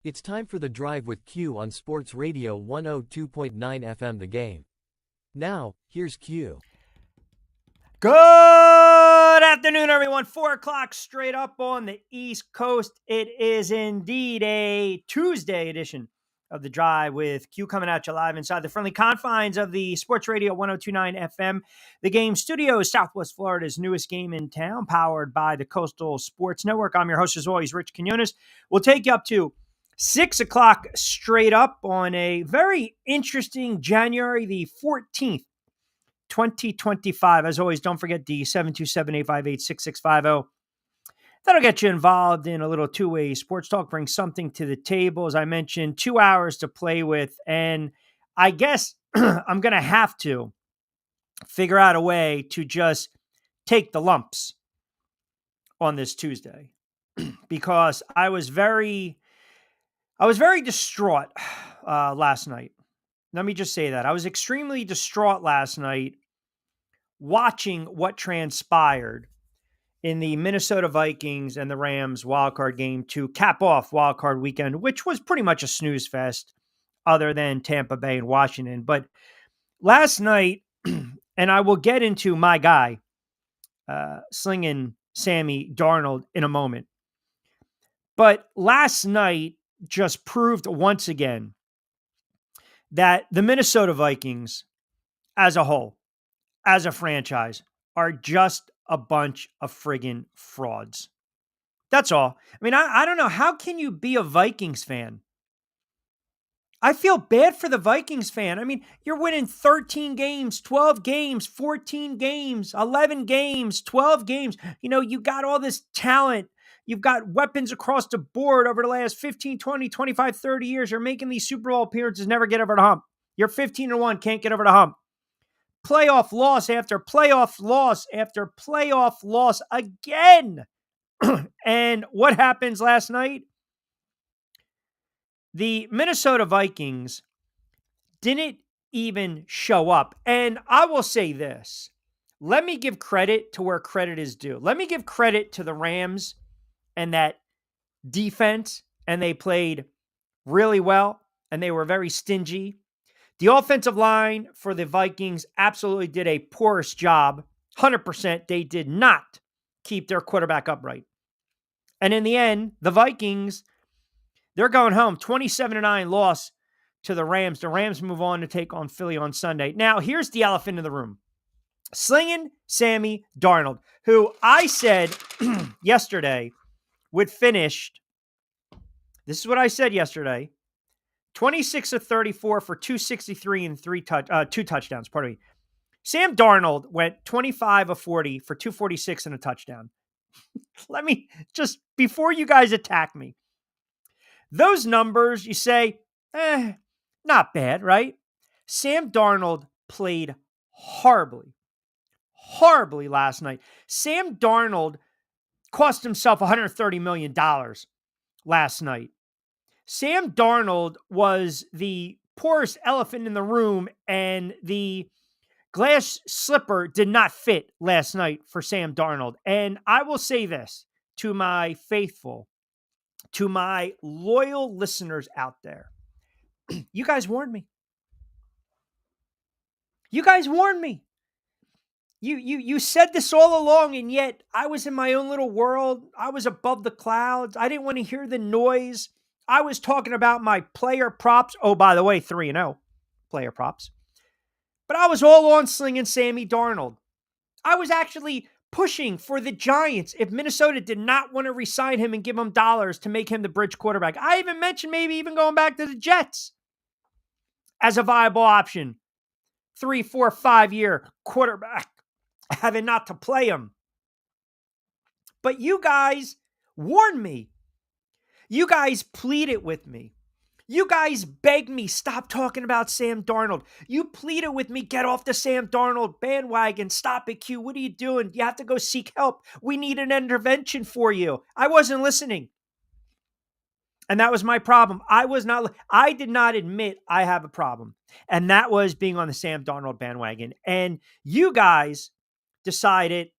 It's time for the drive with Q on Sports Radio 102.9 FM The Game. Now, here's Q. Good afternoon, everyone. 4 o'clock straight up on the East Coast. It is indeed a Tuesday edition of the drive with Q coming at you live inside the friendly confines of the Sports Radio 102.9 FM. The Game Studios, Southwest Florida's newest game in town, powered by the Coastal Sports Network. I'm your host, as always, Rich Quinones. We'll take you up to 6 o'clock straight up on a very interesting January the 14th. 2025. As always, don't forget the 727-858-6650. That'll get you involved in a little two-way sports talk, bring something to the table. As I mentioned, 2 hours to play with. And I guess I'm going to have to figure out a way to just take the lumps on this Tuesday because I was very distraught last night. Let me just say that. I was extremely distraught last night watching what transpired in the Minnesota Vikings and the Rams wildcard game to cap off wildcard weekend, which was pretty much a snooze fest other than Tampa Bay and Washington. But last night, and I will get into my guy, slinging Sammy Darnold in a moment. But last night just proved once again that the Minnesota Vikings as a whole, as a franchise, are just a bunch of friggin' frauds. That's all. I mean, I don't know. How can you be a Vikings fan? I feel bad for the Vikings fan. I mean, you're winning 13 games, 12 games, 14 games, 11 games, 12 games. You know, you got all this talent. You've got weapons across the board over the last 15, 20, 25, 30 years. You're making these Super Bowl appearances, never get over the hump. You're 15-1, can't get over the hump. Playoff loss after playoff loss after playoff loss again. And what happens last night? The Minnesota Vikings didn't even show up. And I will say this. Let me give credit to where credit is due. Let me give credit to the Rams and that defense, and they played really well, and they were very stingy. The offensive line for the Vikings absolutely did a porous job. 100%, they did not keep their quarterback upright. And in the end, the Vikings, they're going home. 27-9 loss to the Rams. The Rams move on to take on Philly on Sunday. Now, here's the elephant in the room. Slinging Sammy Darnold, who I said yesterday would finish, this is what I said yesterday, 26 of 34 for 263 and two touchdowns. Pardon me. Sam Darnold went 25 of 40 for 246 and a touchdown. Let me just, before you guys attack me, those numbers, you say, not bad, right? Sam Darnold played horribly last night. Sam Darnold cost himself $130 million last night. Sam Darnold was the poorest elephant in the room, and the glass slipper did not fit last night for Sam Darnold. And I will say this to my faithful, to my loyal listeners out there. You guys warned me. You guys warned me. You said this all along, and yet I was in my own little world. I was above the clouds. I didn't want to hear the noise. I was talking about my player props. Oh, by the way, 3-0 player props. But I was all on slinging Sammy Darnold. I was actually pushing for the Giants if Minnesota did not want to re-sign him and give him dollars to make him the bridge quarterback. I even mentioned maybe even going back to the Jets as a viable option. 3, 4, 5-year quarterback, having not to play him. But you guys warned me. You guys pleaded with me. You guys begged me, stop talking about Sam Darnold. You pleaded with me, get off the Sam Darnold bandwagon. Stop it, Q. What are you doing? You have to go seek help. We need an intervention for you. I wasn't listening. And that was my problem. I did not admit I have a problem. And that was being on the Sam Darnold bandwagon. And you guys decided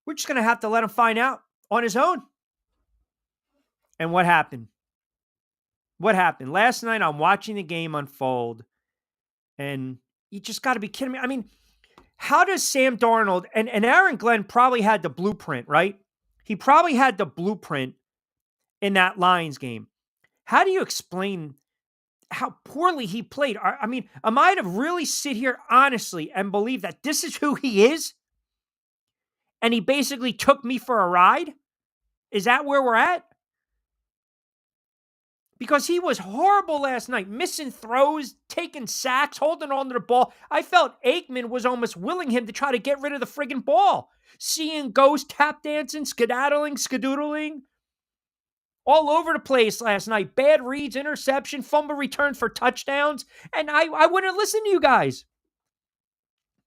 we're just going to have to let him find out on his own. And what happened? What happened? Last night, I'm watching the game unfold, and you just got to be kidding me. I mean, how does Sam Darnold and Aaron Glenn probably had the blueprint, right? He probably had the blueprint in that Lions game. How do you explain how poorly he played? I mean, am I to really sit here honestly and believe that this is who he is? And he basically took me for a ride? Is that where we're at? Because he was horrible last night, missing throws, taking sacks, holding on to the ball. I felt Aikman was almost willing him to try to get rid of the friggin' ball. Seeing ghosts, tap dancing, skedaddling, all over the place last night. Bad reads, interception, fumble returns for touchdowns. And I wouldn't listen to you guys.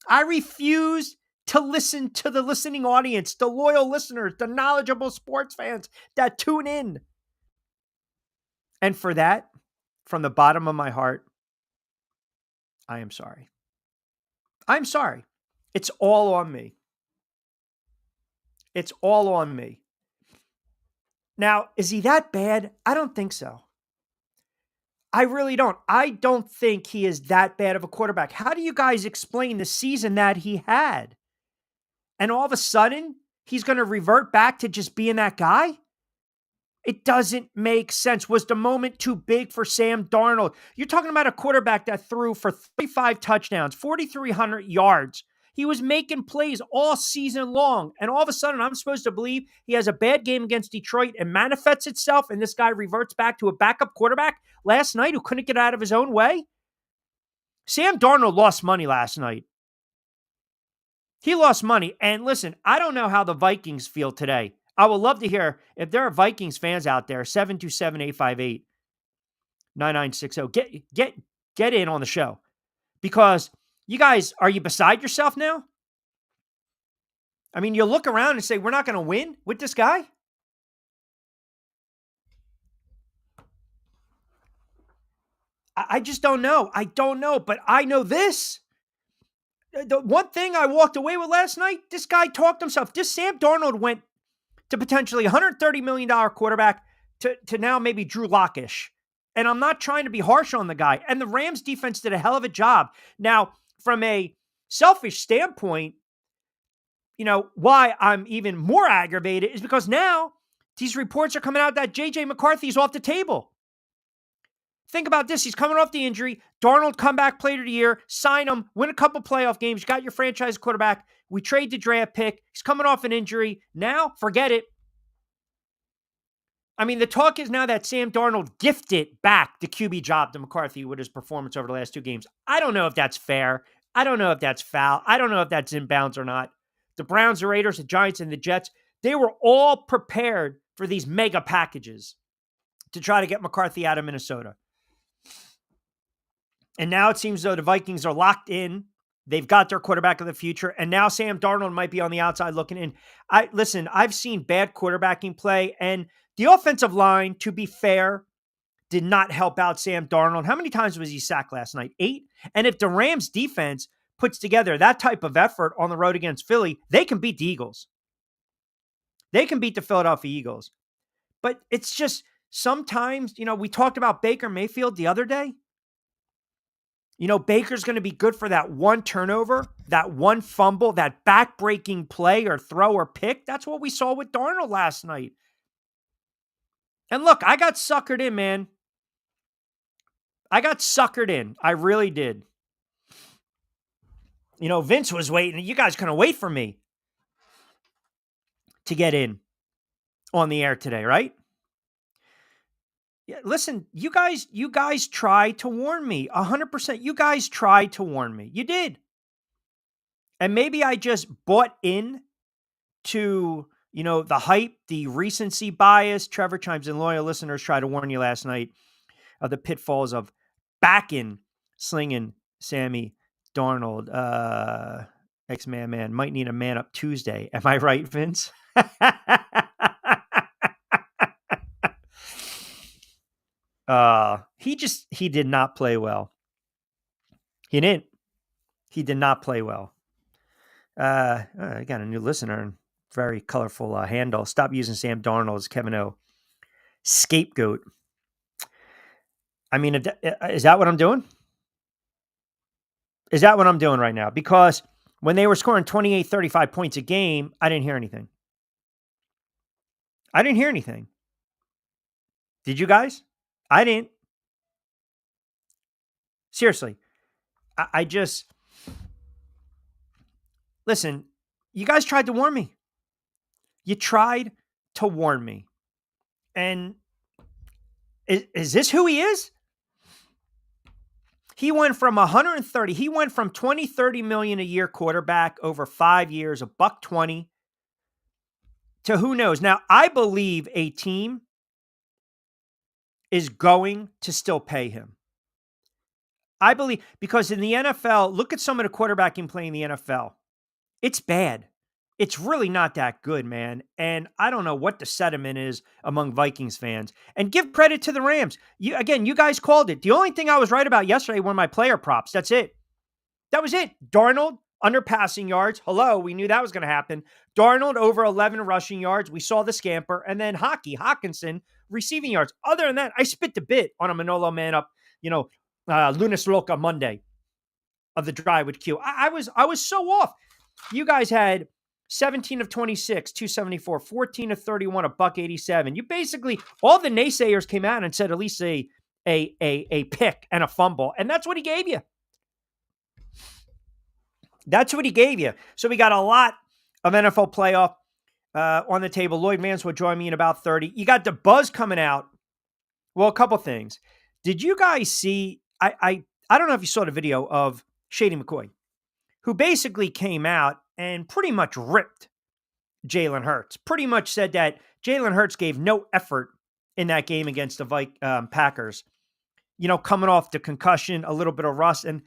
I refuse to listen to the listening audience, the loyal listeners, the knowledgeable sports fans that tune in. And for that, from the bottom of my heart, I am sorry. I'm sorry. It's all on me. It's all on me. Now, is he that bad? I don't think so. I really don't. I don't think he is that bad of a quarterback. How do you guys explain the season that he had? And all of a sudden, he's going to revert back to just being that guy? It doesn't make sense. Was the moment too big for Sam Darnold? You're talking about a quarterback that threw for 35 touchdowns, 4,300 yards. He was making plays all season long. And all of a sudden, I'm supposed to believe he has a bad game against Detroit and manifests itself, and this guy reverts back to a backup quarterback last night who couldn't get out of his own way? Sam Darnold lost money last night. He lost money. And listen, I don't know how the Vikings feel today. I would love to hear if there are Vikings fans out there, 727-858-9960. Get in on the show. Because you guys, are you beside yourself now? I mean, you look around and say, we're not going to win with this guy? I just don't know. I don't know, but I know this. The one thing I walked away with last night, this guy talked himself. This Sam Darnold went to potentially $130 million quarterback to now maybe Drew Lock-ish. And I'm not trying to be harsh on the guy. And the Rams defense did a hell of a job. Now, from a selfish standpoint, you know, why I'm even more aggravated is because now these reports are coming out that J.J. McCarthy is off the table. Think about this. He's coming off the injury. Darnold, comeback player of the year. Sign him. Win a couple playoff games. You got your franchise quarterback. We trade the draft pick. He's coming off an injury. Now, forget it. I mean, the talk is now that Sam Darnold gifted back the QB job to McCarthy with his performance over the last two games. I don't know if that's fair. I don't know if that's foul. I don't know if that's in bounds or not. The Browns, the Raiders, the Giants, and the Jets, they were all prepared for these mega packages to try to get McCarthy out of Minnesota. And now it seems though the Vikings are locked in. They've got their quarterback of the future. And now Sam Darnold might be on the outside looking in. Listen, I've seen bad quarterbacking play. And the offensive line, to be fair, did not help out Sam Darnold. How many times was he sacked last night? 8? And if the Rams defense puts together that type of effort on the road against Philly, they can beat the Eagles. They can beat the Philadelphia Eagles. But it's just sometimes, you know, we talked about Baker Mayfield the other day. You know, Baker's going to be good for that one turnover, that one fumble, that back-breaking play or throw or pick. That's what we saw with Darnold last night. And look, I got suckered in, man. I got suckered in. I really did. You know, Vince was waiting. You guys couldn't wait for me to get in on the air today, right? Yeah, listen, you guys tried to warn me. 100%. You guys tried to warn me. You did. And maybe I just bought in to, you know, the hype, the recency bias. Trevor chimes in, loyal listeners try to warn you last night of the pitfalls of backing, slinging Sammy Darnold. X-Man might need a man up Tuesday. Am I right, Vince? He did not play well. He didn't. He did not play well. I got a new listener. Very colorful handle. Stop using Sam Darnold as Kevin O. Scapegoat. I mean, is that what I'm doing? Is that what I'm doing right now? Because when they were scoring 28, 35 points a game, I didn't hear anything. I didn't hear anything. Did you guys? I didn't. Seriously. I just, listen, you guys tried to warn me. You tried to warn me. And is this who he is? He went from 130, he went from 20, 30 million a year quarterback over 5 years, a buck 20 to who knows. Now, I believe a team is going to still pay him. I believe, because in the NFL, look at some of the quarterbacking play in the NFL. It's bad. It's really not that good, man. And I don't know what the sentiment is among Vikings fans. And give credit to the Rams. You guys called it. The only thing I was right about yesterday were my player props. That's it. That was it. Darnold, under passing yards. Hello, we knew that was going to happen. Darnold, over 11 rushing yards. We saw the scamper. And then Hawkinson, receiving yards. Other than that, I spit the bit on a Manolo man up, Lunas Loca Monday of the drive with Q. I was so off. You guys had 17 of 26, 274, 14 of 31, a buck 87. You basically, all the naysayers came out and said at least a pick and a fumble. And that's what he gave you. That's what he gave you. So we got a lot of NFL playoff on the table. Lloyd Vance will join me in about 30. You got the buzz coming out. Well, a couple things. Did you guys see, I don't know if you saw the video of Shady McCoy, who basically came out and pretty much ripped Jalen Hurts. Pretty much said that Jalen Hurts gave no effort in that game against the Packers. Coming off the concussion, a little bit of rust. And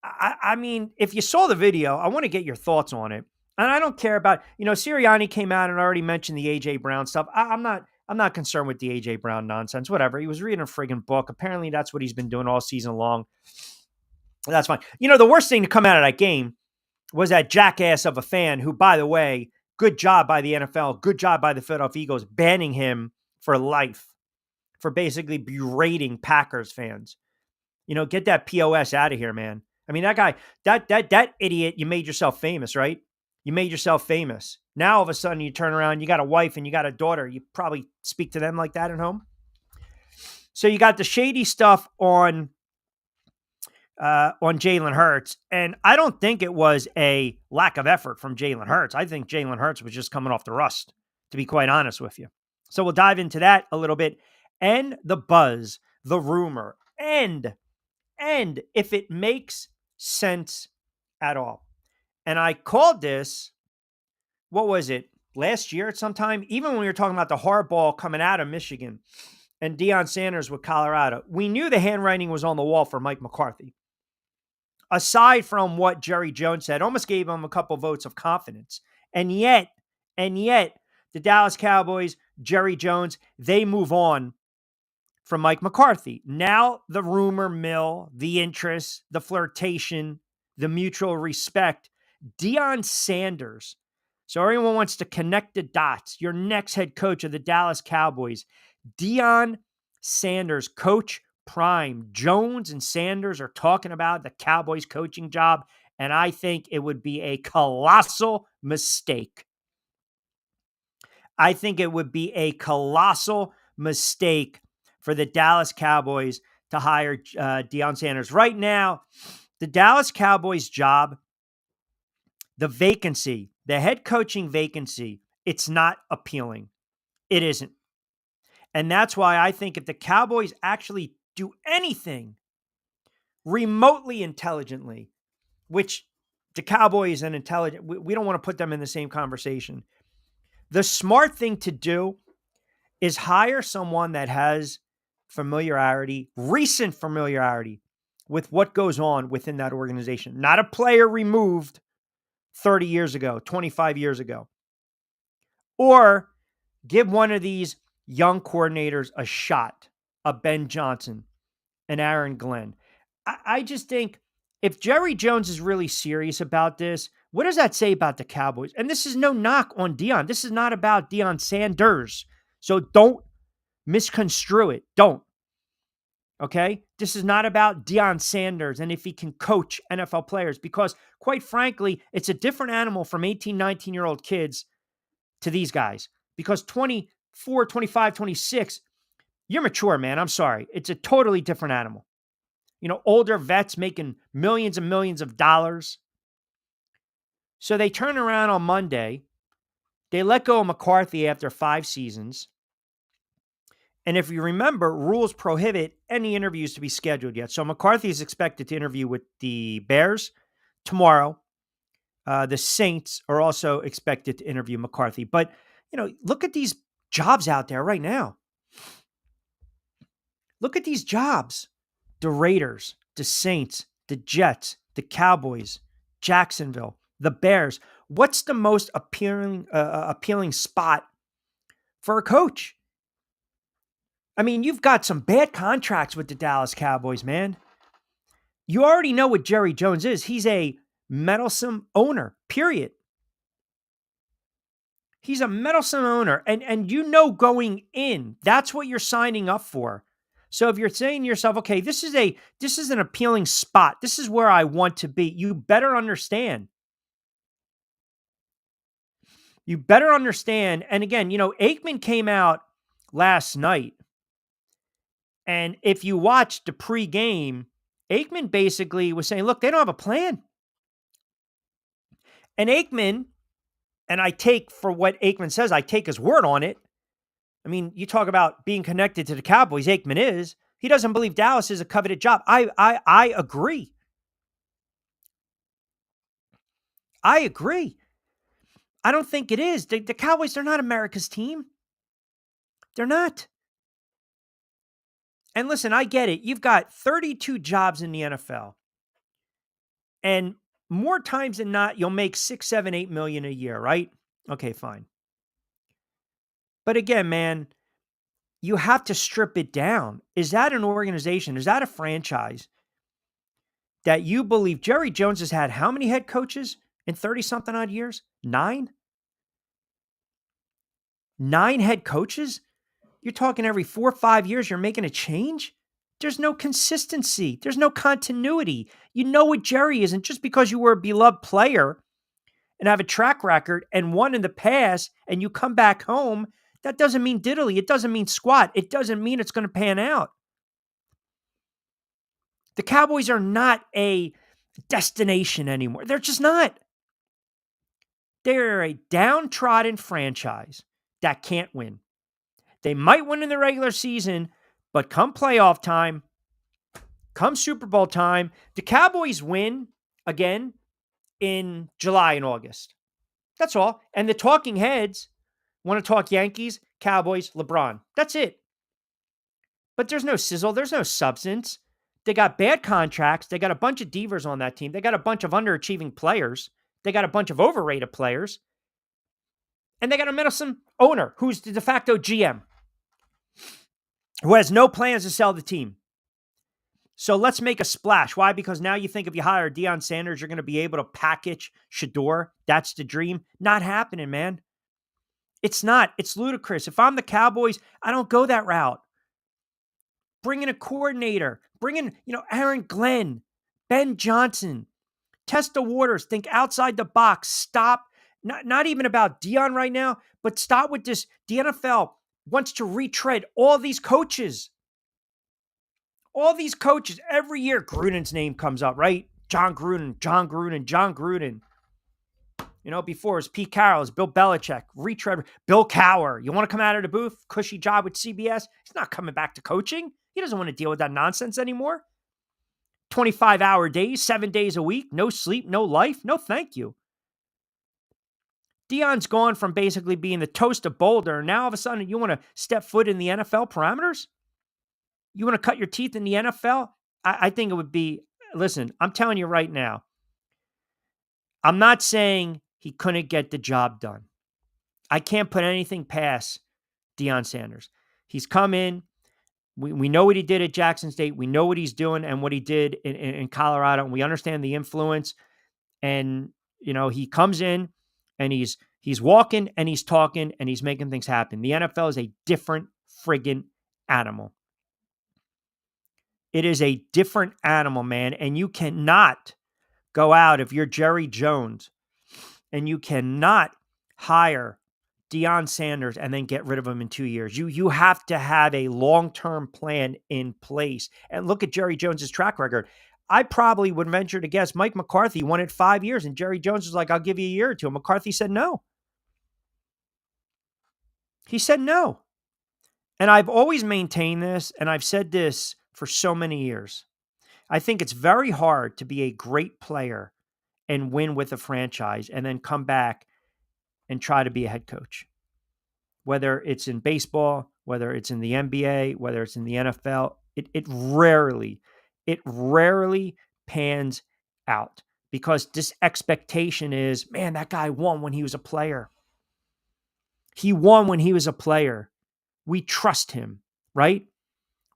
I mean, if you saw the video, I want to get your thoughts on it. And I don't care about, Sirianni came out and already mentioned the A.J. Brown stuff. I'm not concerned with the A.J. Brown nonsense, whatever. He was reading a friggin' book. Apparently that's what he's been doing all season long. That's fine. The worst thing to come out of that game was that jackass of a fan who, by the way, good job by the NFL, good job by the Philadelphia Eagles, banning him for life for basically berating Packers fans. Get that POS out of here, man. I mean, that guy, that idiot, you made yourself famous, right? You made yourself famous. Now, all of a sudden, you turn around, you got a wife and you got a daughter. You probably speak to them like that at home. So you got the shady stuff on Jalen Hurts. And I don't think it was a lack of effort from Jalen Hurts. I think Jalen Hurts was just coming off the rust, to be quite honest with you. So we'll dive into that a little bit. And the buzz, the rumor, and if it makes sense at all. And I called this, what was it, last year at some time? Even when we were talking about the hardball coming out of Michigan and Deion Sanders with Colorado, we knew the handwriting was on the wall for Mike McCarthy. Aside from what Jerry Jones said, almost gave him a couple votes of confidence. And yet, the Dallas Cowboys, Jerry Jones, they move on from Mike McCarthy. Now the rumor mill, the interest, the flirtation, the mutual respect, Deion Sanders. So everyone wants to connect the dots. Your next head coach of the Dallas Cowboys, Deion Sanders, Coach Prime. Jones and Sanders are talking about the Cowboys coaching job, and I think it would be a colossal mistake. I think it would be a colossal mistake for the Dallas Cowboys to hire Deion Sanders. Right now, the Dallas Cowboys job, the vacancy, the head coaching vacancy, it's not appealing. It isn't. And that's why I think if the Cowboys actually do anything remotely intelligently, which the Cowboys and intelligent, we don't want to put them in the same conversation. The smart thing to do is hire someone that has familiarity, recent familiarity with what goes on within that organization. Not a player removed 30 years ago, 25 years ago. Or give one of these young coordinators a shot, a Ben Johnson, an Aaron Glenn. I just think if Jerry Jones is really serious about this, what does that say about the Cowboys? And this is no knock on Deion. This is not about Deion Sanders. So don't misconstrue it. Don't. Okay. This is not about Deion Sanders and if he can coach NFL players, because quite frankly, it's a different animal from 18, 19-year-old kids to these guys, because 24, 25, 26, you're mature, man. I'm sorry. It's a totally different animal. Older vets making millions and millions of dollars. So they turn around on Monday. They let go of McCarthy after 5 seasons. And if you remember, rules prohibit any interviews to be scheduled yet. So McCarthy is expected to interview with the Bears tomorrow. The Saints are also expected to interview McCarthy. But, look at these jobs out there right now. Look at these jobs. The Raiders, the Saints, the Jets, the Cowboys, Jacksonville, the Bears. What's the most appealing spot for a coach? I mean, you've got some bad contracts with the Dallas Cowboys, man. You already know what Jerry Jones is. He's a meddlesome owner, period. He's a meddlesome owner. And going in, that's what you're signing up for. So if you're saying to yourself, okay, this is an appealing spot. This is where I want to be. You better understand. You better understand. And again, Aikman came out last night. And if you watched the pregame, Aikman basically was saying, look, they don't have a plan. And Aikman, and I take for what Aikman says, I take his word on it. I mean, you talk about being connected to the Cowboys, Aikman is. He doesn't believe Dallas is a coveted job. I agree. I agree. I don't think it is. The Cowboys, they're not America's team. They're not. And listen, I get it. You've got 32 jobs in the NFL. And more times than not, you'll make 6, 7, 8 million a year, right? Okay, fine. But again, man, you have to strip it down. Is that an organization? Is that a franchise that you believe Jerry Jones has had how many head coaches in 30-something odd years? 9? 9 head coaches? You're talking every 4 or 5 years, you're making a change? There's no consistency. There's no continuity. You know what Jerry is. And just because you were a beloved player and have a track record and won in the past and you come back home, that doesn't mean diddly. It doesn't mean squat. It doesn't mean it's going to pan out. The Cowboys are not a destination anymore. They're just not. They're a downtrodden franchise that can't win. They might win in the regular season, but come playoff time, come Super Bowl time, the Cowboys win again in July and August. That's all. And the talking heads want to talk Yankees, Cowboys, LeBron. That's it. But there's no sizzle. There's no substance. They got bad contracts. They got a bunch of divas on that team. They got a bunch of underachieving players. They got a bunch of overrated players. And they got a meddlesome owner who's the de facto GM who has no plans to sell the team. So let's make a splash. Why? Because now you think if you hire Deion Sanders, you're going to be able to package Shador. That's the dream. Not happening, man. It's not. It's ludicrous. If I'm the Cowboys, I don't go that route. Bring in a coordinator. Bring in, Aaron Glenn, Ben Johnson. Test the waters. Think outside the box. Stop. Not even about Deion right now, but stop with this. The NFL wants to retread all these coaches. All these coaches, every year, Gruden's name comes up, right? John Gruden. Before it was Pete Carroll, it was Bill Belichick, retread, Bill Cowher. You want to come out of the booth? Cushy job with CBS? He's not coming back to coaching. He doesn't want to deal with that nonsense anymore. 25-hour days, 7 days a week, no sleep, no life. No, thank you. Deion's gone from basically being the toast of Boulder. Now all of a sudden you want to step foot in the NFL parameters? You want to cut your teeth in the NFL? I think it would be, listen, I'm telling you right now, I'm not saying he couldn't get the job done. I can't put anything past Deion Sanders. He's come in. We know what he did at Jackson State. We know what he's doing and what he did in Colorado. And we understand the influence. And, he comes in and he's walking and he's talking and he's making things happen. The NFL is a different friggin' animal. It is a different animal, man. And you cannot go out if you're Jerry Jones and you cannot hire Deion Sanders and then get rid of him in 2 years. You have to have a long-term plan in place. And look at Jerry Jones's track record. I probably would venture to guess Mike McCarthy wanted 5 years, and Jerry Jones was like, I'll give you a year or two. And McCarthy said no. He said no. And I've always maintained this, and I've said this for so many years. I think it's very hard to be a great player and win with a franchise and then come back and try to be a head coach. Whether it's in baseball, whether it's in the NBA, whether it's in the NFL, it rarely pans out because this expectation is, man, that guy won when he was a player. He won when he was a player. We trust him, right?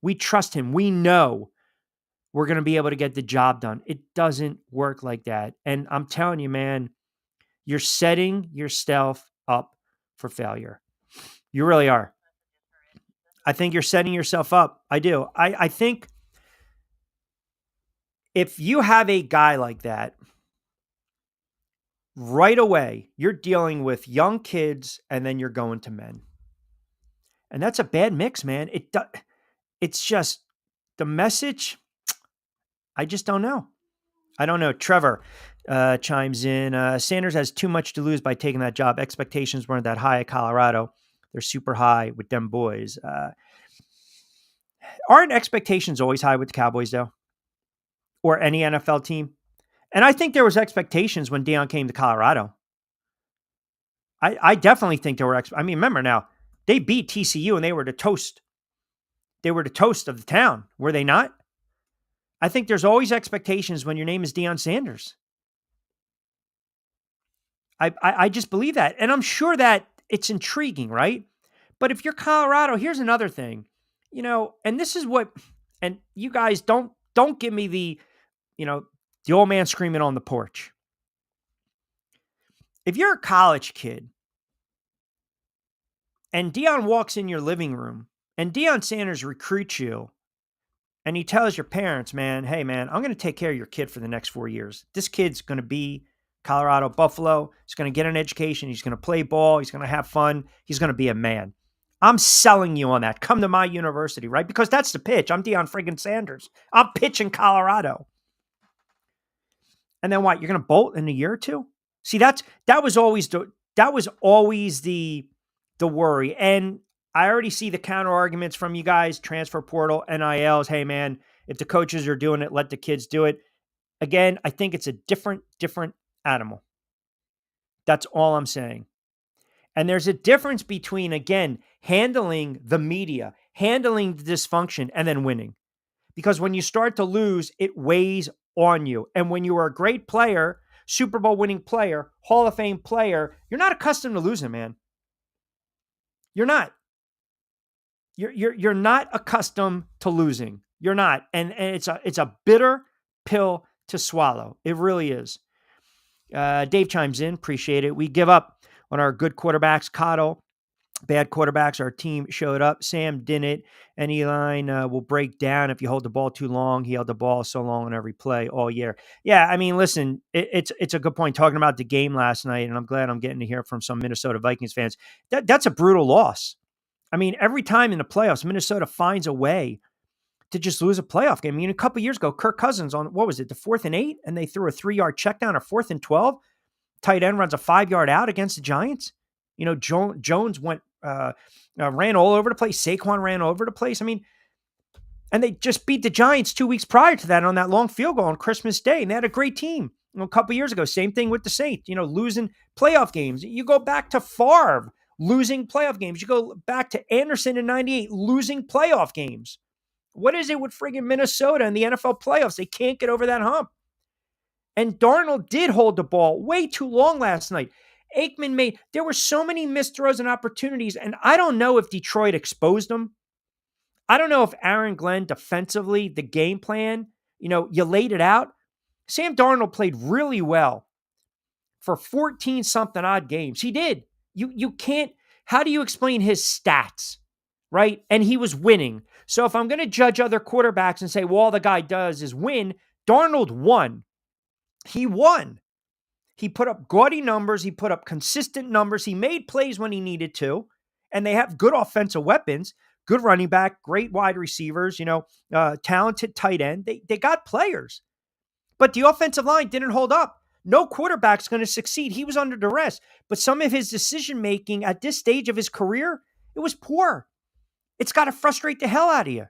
We trust him. We know we're going to be able to get the job done. It doesn't work like that. And I'm telling you, man, you're setting yourself up for failure. You really are. I think you're setting yourself up. I do. I think if you have a guy like that, right away, you're dealing with young kids and then you're going to men. And that's a bad mix, man. It's just the message. I just don't know. I don't know. Trevor chimes in. Sanders has too much to lose by taking that job. Expectations weren't that high at Colorado. They're super high with them boys. Aren't expectations always high with the Cowboys, though? Or any NFL team? And I think there was expectations when Deion came to Colorado. I definitely think there were. I mean, remember now, they beat TCU and they were the toast. They were the toast of the town, were they not? I think there's always expectations when your name is Deion Sanders. I just believe that. And I'm sure that it's intriguing, right? But if you're Colorado, here's another thing, and this is what, and you guys don't give me the old man screaming on the porch. If you're a college kid and Deion walks in your living room and Deion Sanders recruits you and he tells your parents, man, hey, man, I'm going to take care of your kid for the next 4 years. This kid's going to be Colorado Buffalo. He's going to get an education. He's going to play ball. He's going to have fun. He's going to be a man. I'm selling you on that. Come to my university, right? Because that's the pitch. I'm Deion friggin' Sanders. I'm pitching Colorado. And then what? You're going to bolt in a year or two? See, that was always the worry. And I already see the counter arguments from you guys, transfer portal, NILs. Hey, man, if the coaches are doing it, let the kids do it. Again, I think it's a different animal. That's all I'm saying. And there's a difference between, again, handling the media, handling the dysfunction, and then winning. Because when you start to lose, it weighs on you. And when you are a great player, Super Bowl winning player, Hall of Fame player, you're not accustomed to losing, man. You're not. You're not accustomed to losing. You're not. And it's a bitter pill to swallow. It really is. Dave chimes in. Appreciate it. We give up on our good quarterbacks, Cottle. Bad quarterbacks, our team showed up. Sam didn't. Any line will break down if you hold the ball too long. He held the ball so long on every play all year. Yeah, I mean, listen, it's a good point talking about the game last night, and I'm glad I'm getting to hear from some Minnesota Vikings fans. That's a brutal loss. I mean, every time in the playoffs, Minnesota finds a way to just lose a playoff game. I mean, a couple of years ago, Kirk Cousins on, what was it, the 4th and 8, and they threw a 3-yard check down, or 4th and 12. Tight end runs a 5-yard out against the Giants. Jones went ran all over the place. Saquon ran all over the place. I mean, and they just beat the Giants 2 weeks prior to that on that long field goal on Christmas Day, and they had a great team. A couple of years ago, same thing with the Saints. Losing playoff games. You go back to Favre losing playoff games. You go back to Anderson in '98 losing playoff games. What is it with friggin' Minnesota and the NFL playoffs? They can't get over that hump. And Darnold did hold the ball way too long last night. Aikman there were so many missed throws and opportunities, and I don't know if Detroit exposed them. I don't know if Aaron Glenn defensively, the game plan, you laid it out. Sam Darnold played really well for 14-something odd games. He did. You can't, how do you explain his stats, right? And he was winning. So if I'm going to judge other quarterbacks and say, well, all the guy does is win, Darnold won. He won. He put up gaudy numbers. He put up consistent numbers. He made plays when he needed to. And they have good offensive weapons, good running back, great wide receivers, talented tight end. They got players. But the offensive line didn't hold up. No quarterback's going to succeed. He was under duress. But some of his decision-making at this stage of his career, it was poor. It's got to frustrate the hell out of you.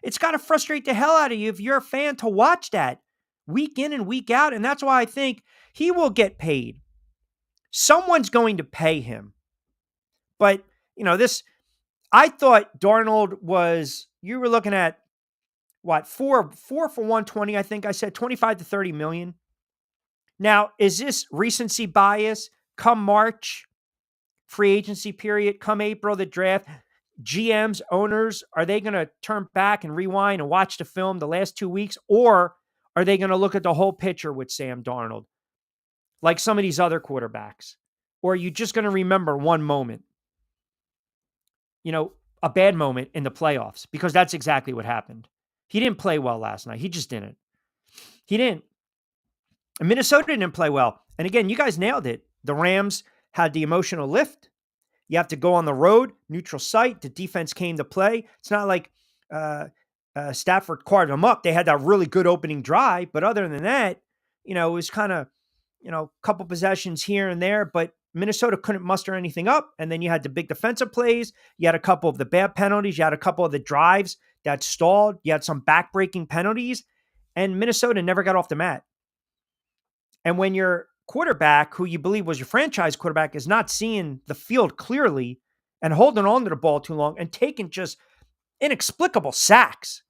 It's got to frustrate the hell out of you if you're a fan to watch that week in and week out. And that's why I think he will get paid. Someone's going to pay him. But, I thought Darnold you were looking at what, four for 120, I think I said 25 to 30 million. Now, is this recency bias? Come March, free agency period, come April, the draft, GMs, owners, are they going to turn back and rewind and watch the film the last 2 weeks? Or are they going to look at the whole picture with Sam Darnold, like some of these other quarterbacks? Or are you just going to remember one moment? A bad moment in the playoffs, because that's exactly what happened. He didn't play well last night. He just didn't. He didn't. And Minnesota didn't play well. And again, you guys nailed it. The Rams had the emotional lift. You have to go on the road, neutral site. The defense came to play. It's not like Stafford carved them up. They had that really good opening drive. But other than that, it was kind of, a couple possessions here and there. But Minnesota couldn't muster anything up. And then you had the big defensive plays. You had a couple of the bad penalties. You had a couple of the drives that stalled. You had some backbreaking penalties. And Minnesota never got off the mat. And when your quarterback, who you believe was your franchise quarterback, is not seeing the field clearly and holding on to the ball too long and taking just inexplicable sacks,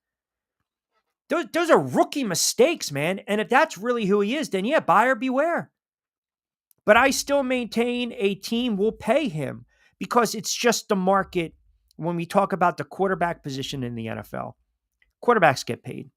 those are rookie mistakes, man. And if that's really who he is, then yeah, buyer beware. But I still maintain a team will pay him, because it's just the market. When we talk about the quarterback position in the NFL, quarterbacks get paid.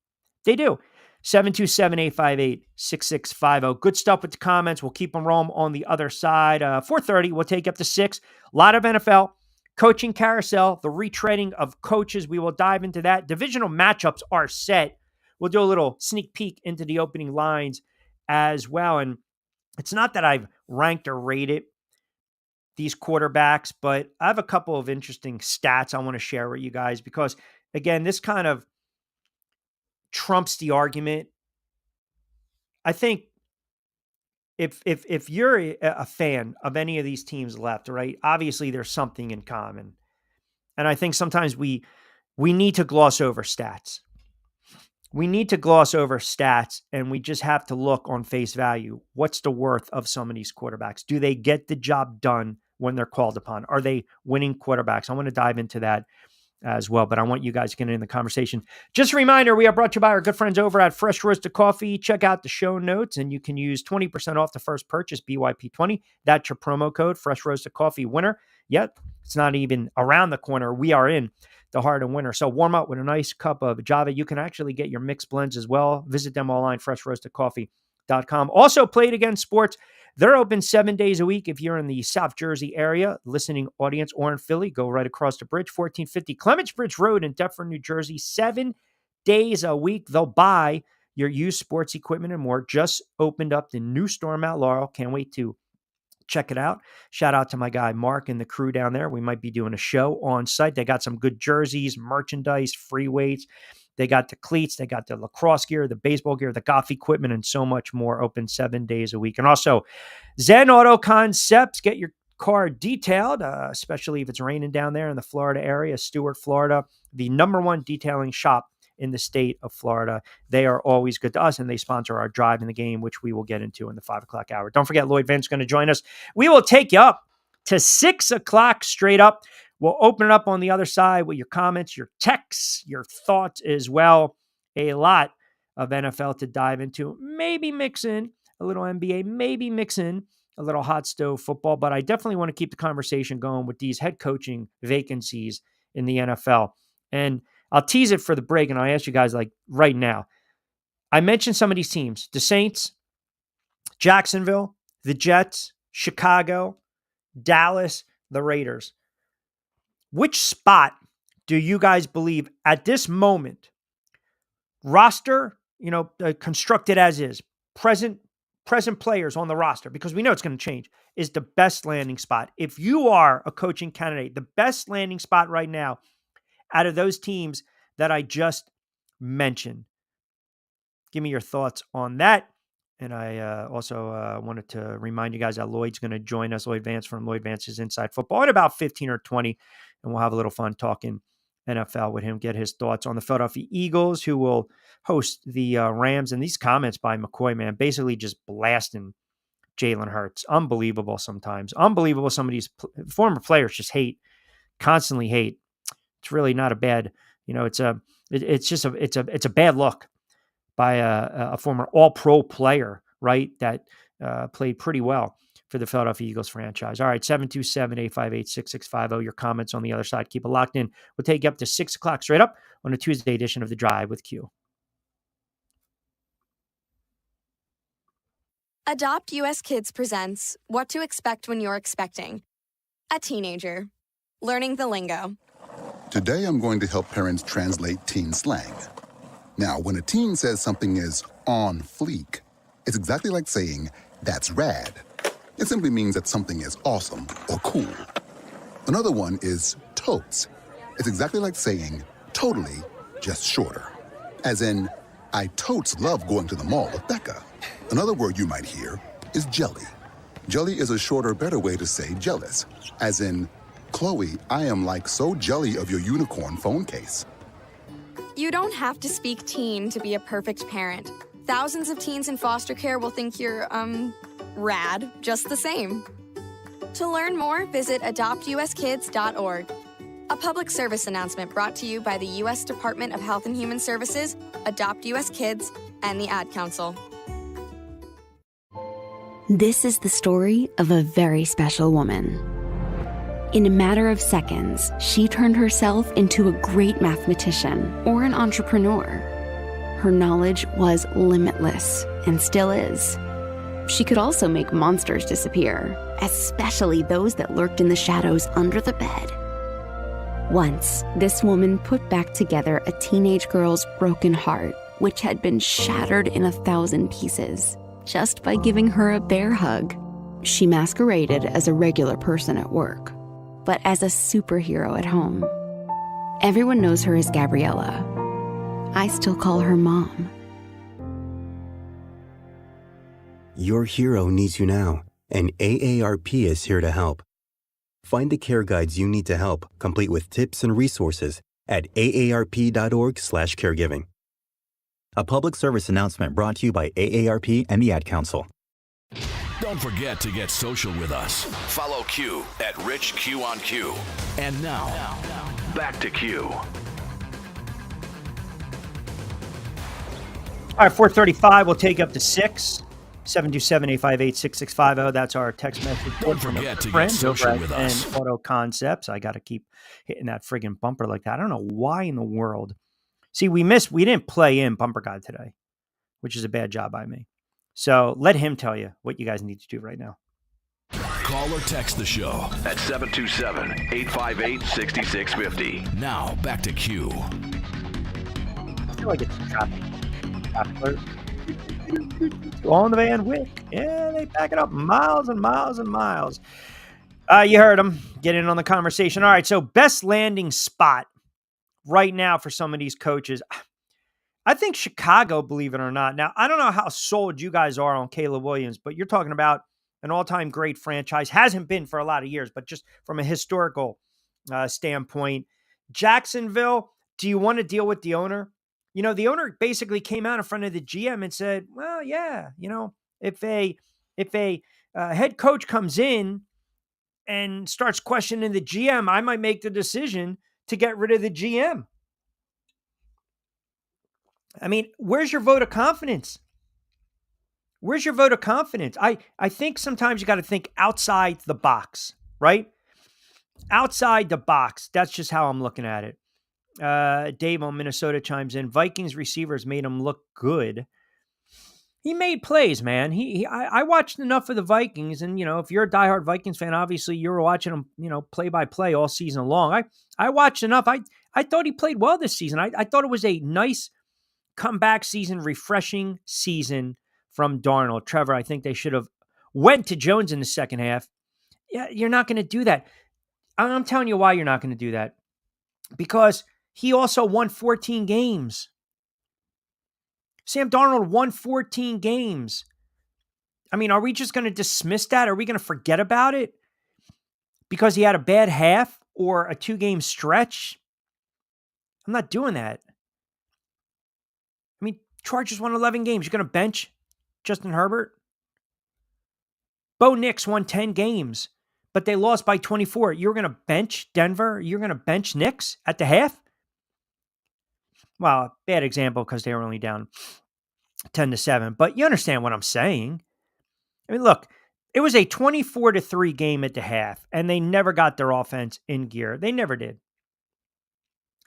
They do. 727-858-6650. Good stuff with the comments. We'll keep them rolling on the other side. 4:30, we'll take up to 6. A lot of NFL. Coaching carousel, the retreading of coaches. We will dive into that. Divisional matchups are set. We'll do a little sneak peek into the opening lines as well. And it's not that I've ranked or rated these quarterbacks, but I have a couple of interesting stats I want to share with you guys, because, again, this kind of trumps the argument. I think if you're a fan of any of these teams left, right, obviously there's something in common. And I think sometimes we need to gloss over stats. We need to gloss over stats, and we just have to look on face value. What's the worth of some of these quarterbacks? Do they get the job done when they're called upon? Are they winning quarterbacks? I want to dive into that as well, but I want you guys to get in the conversation. Just a reminder, we are brought to you by our good friends over at Fresh Roasted Coffee. Check out the show notes, and you can use 20% off the first purchase, BYP20. That's your promo code, Fresh Roasted Coffee winner. Yet, it's not even around the corner. We are in the heart of winter. So warm up with a nice cup of Java. You can actually get your mixed blends as well. Visit them online, freshroastedcoffee.com. Also, Play It Again Sports. They're open 7 days a week. If you're in the South Jersey area, listening audience, or in Philly, go right across the bridge, 1450 Clements Bridge Road in Deptford, New Jersey. 7 days a week. They'll buy your used sports equipment and more. Just opened up the new store in Mount Laurel. Can't wait to check it out. Shout out to my guy Mark and the crew down there. We might be doing a show on site. They got some good jerseys, merchandise, free weights. They got the cleats, they got the lacrosse gear, the baseball gear, the golf equipment, and so much more. Open 7 days a week. And also, Zen Auto Concepts. Get your car detailed, especially if it's raining down there in the Florida area. Stuart, Florida, the #1 detailing shop in the state of Florida. They are always good to us, and they sponsor our drive in the game, which we will get into in the 5 o'clock hour. Don't forget, Lloyd Vance is going to join us. We will take you up to 6 o'clock straight up. We'll open it up on the other side with your comments, your texts, your thoughts as well. A lot of NFL to dive into. Maybe mix in a little NBA, maybe mix in a little hot stove football, but I definitely want to keep the conversation going with these head coaching vacancies in the NFL. And I'll tease it for the break, and I'll ask you guys like right now. I mentioned some of these teams: the Saints, Jacksonville, the Jets, Chicago, Dallas, the Raiders. Which spot Do you guys believe at this moment, roster, constructed as is, present players on the roster, because we know it's going to change, is the best landing spot? If you are a coaching candidate, the best landing spot right now out of those teams that I just mentioned. Give me your thoughts on that. And I also wanted to remind you guys that Lloyd's going to join us, Lloyd Vance from Lloyd Vance's Inside Football, in about 15 or 20, and we'll have a little fun talking NFL with him, get his thoughts on the Philadelphia Eagles, who will host the Rams. And these comments by McCoy, man, basically just blasting Jalen Hurts. Unbelievable sometimes. Unbelievable. Some of these former players just constantly hate. It's really not a bad, it's a bad look by a former all-pro player, right, that played pretty well for the Philadelphia Eagles franchise. All right, 727-858-6650. Your comments on the other side. Keep it locked in. We'll take you up to 6 o'clock straight up on a Tuesday edition of The Drive with Q. Adopt US Kids presents What to Expect When You're Expecting. A teenager. Learning the lingo. Today I'm going to help parents translate teen slang. Now, when a teen says something is on fleek, it's exactly like saying, that's rad. It simply means that something is awesome or cool. Another one is totes. It's exactly like saying, totally, just shorter. As in, I totes love going to the mall with Becca. Another word you might hear is jelly. Jelly is a shorter, better way to say jealous. As in, Chloe, I am like so jelly of your unicorn phone case. You don't have to speak teen to be a perfect parent. Thousands of teens in foster care will think you're, rad just the same. To learn more, visit adoptuskids.org. A public service announcement brought to you by the U.S. Department of Health and Human Services, Adopt U.S. Kids, and the Ad Council. This is the story of a very special woman. In a matter of seconds, she turned herself into a great mathematician or an entrepreneur. Her knowledge was limitless and still is. She could also make monsters disappear, especially those that lurked in the shadows under the bed. Once, this woman put back together a teenage girl's broken heart, which had been shattered in 1,000 pieces, just by giving her a bear hug. She masqueraded as a regular person at work, but as a superhero at home. Everyone knows her as Gabriella. I still call her Mom. Your hero needs you now, and AARP is here to help. Find the care guides you need to help, complete with tips and resources at aarp.org/caregiving. A public service announcement brought to you by AARP and the Ad Council. Don't forget to get social with us. Follow Q at Rich Q on Q. And now, back to Q. All right, 4:35. We'll take up to 6. 727-858-6650. That's our text message. Don't forget to get social with us. And Auto Concepts. I got to keep hitting that friggin' bumper like that. I don't know why in the world. See, we didn't play in Bumper Guy today, which is a bad job by me. So let him tell you what you guys need to do right now. Call or text the show at 727-858-6650. Now, back to Q. I feel like it's traffic alert. On the Van Wyck. Yeah, they pack it up miles and miles and miles. You heard them. Get in on the conversation. All right, so best landing spot right now for some of these coaches. I think Chicago, believe it or not. Now, I don't know how sold you guys are on Caleb Williams, but you're talking about an all-time great franchise. Hasn't been for a lot of years, but just from a historical standpoint. Jacksonville, do you want to deal with the owner? You know, the owner basically came out in front of the GM and said, well, yeah, if a head coach comes in and starts questioning the GM, I might make the decision to get rid of the GM. I mean, where's your vote of confidence? Where's your vote of confidence? I think sometimes you got to think outside the box, right? Outside the box. That's just how I'm looking at it. Dave on Minnesota chimes in. Vikings receivers made him look good. He made plays, man. I watched enough of the Vikings, and if you're a diehard Vikings fan, obviously you were watching them, play by play all season long. I watched enough. I I thought he played well this season. I thought it was a nice comeback season, refreshing season from Darnold. Trevor, I think they should have went to Jones in the second half. Yeah, you're not going to do that. I'm telling you why you're not going to do that. Because he also won 14 games. Sam Darnold won 14 games. I mean, are we just going to dismiss that? Are we going to forget about it because he had a bad half or a 2-game stretch? I'm not doing that. I mean, Chargers won 11 games. You're going to bench Justin Herbert? Bo Nix won 10 games, but they lost by 24. You're going to bench Denver? You're going to bench Nix at the half? Well, bad example because they were only down 10-7, but you understand what I'm saying. I mean, look, it was a 24-3 game at the half, and they never got their offense in gear. They never did.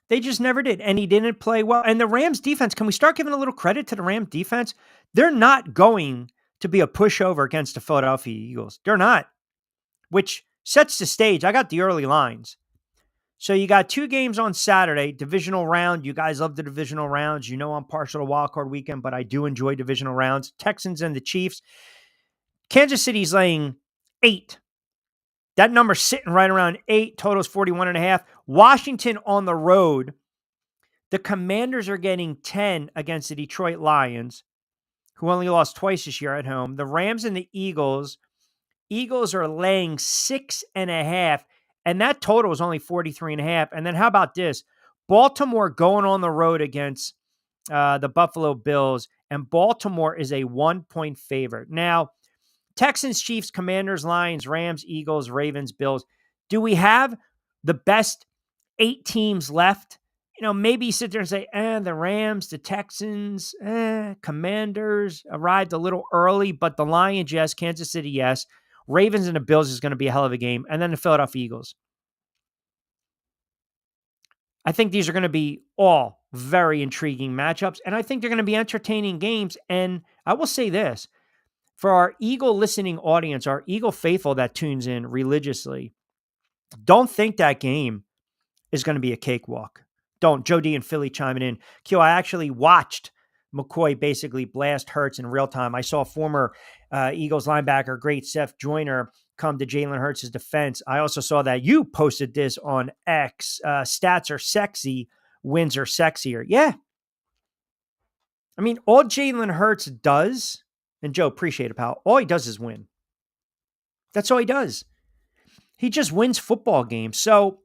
They just never did, and he didn't play well. And the Rams defense, can we start giving a little credit to the Rams defense? They're not going to be a pushover against the Philadelphia Eagles. They're not, which sets the stage. I got the early lines. So you got 2 games on Saturday, divisional round. You guys love the divisional rounds. You know I'm partial to wild card weekend, but I do enjoy divisional rounds. Texans and the Chiefs. Kansas City's laying 8. That number's sitting right around 8. Total's 41.5. Washington on the road. The Commanders are getting 10 against the Detroit Lions, who only lost twice this year at home. The Rams and the Eagles. Eagles are laying 6.5. And that total is only 43.5. And then how about this? Baltimore going on the road against the Buffalo Bills. And Baltimore is a 1-point favorite. Now, Texans, Chiefs, Commanders, Lions, Rams, Eagles, Ravens, Bills. Do we have the best 8 teams left? You know, maybe you sit there and say, the Rams, the Texans, Commanders arrived a little early, but the Lions, yes. Kansas City, yes. Ravens and the Bills is going to be a hell of a game. And then the Philadelphia Eagles. I think these are going to be all very intriguing matchups, and I think they're going to be entertaining games. And I will say this, for our Eagle listening audience, our Eagle faithful that tunes in religiously, don't think that game is going to be a cakewalk. Don't. Joe D and Philly chiming in. Q, I actually watched McCoy basically blast Hurts in real time. I saw former Eagles linebacker, great Seth Joyner, come to Jalen Hurts' defense. I also saw that you posted this on X. Stats are sexy, wins are sexier. Yeah. I mean, all Jalen Hurts does, and Joe, appreciate it, pal, all he does is win. That's all he does. He just wins football games. So,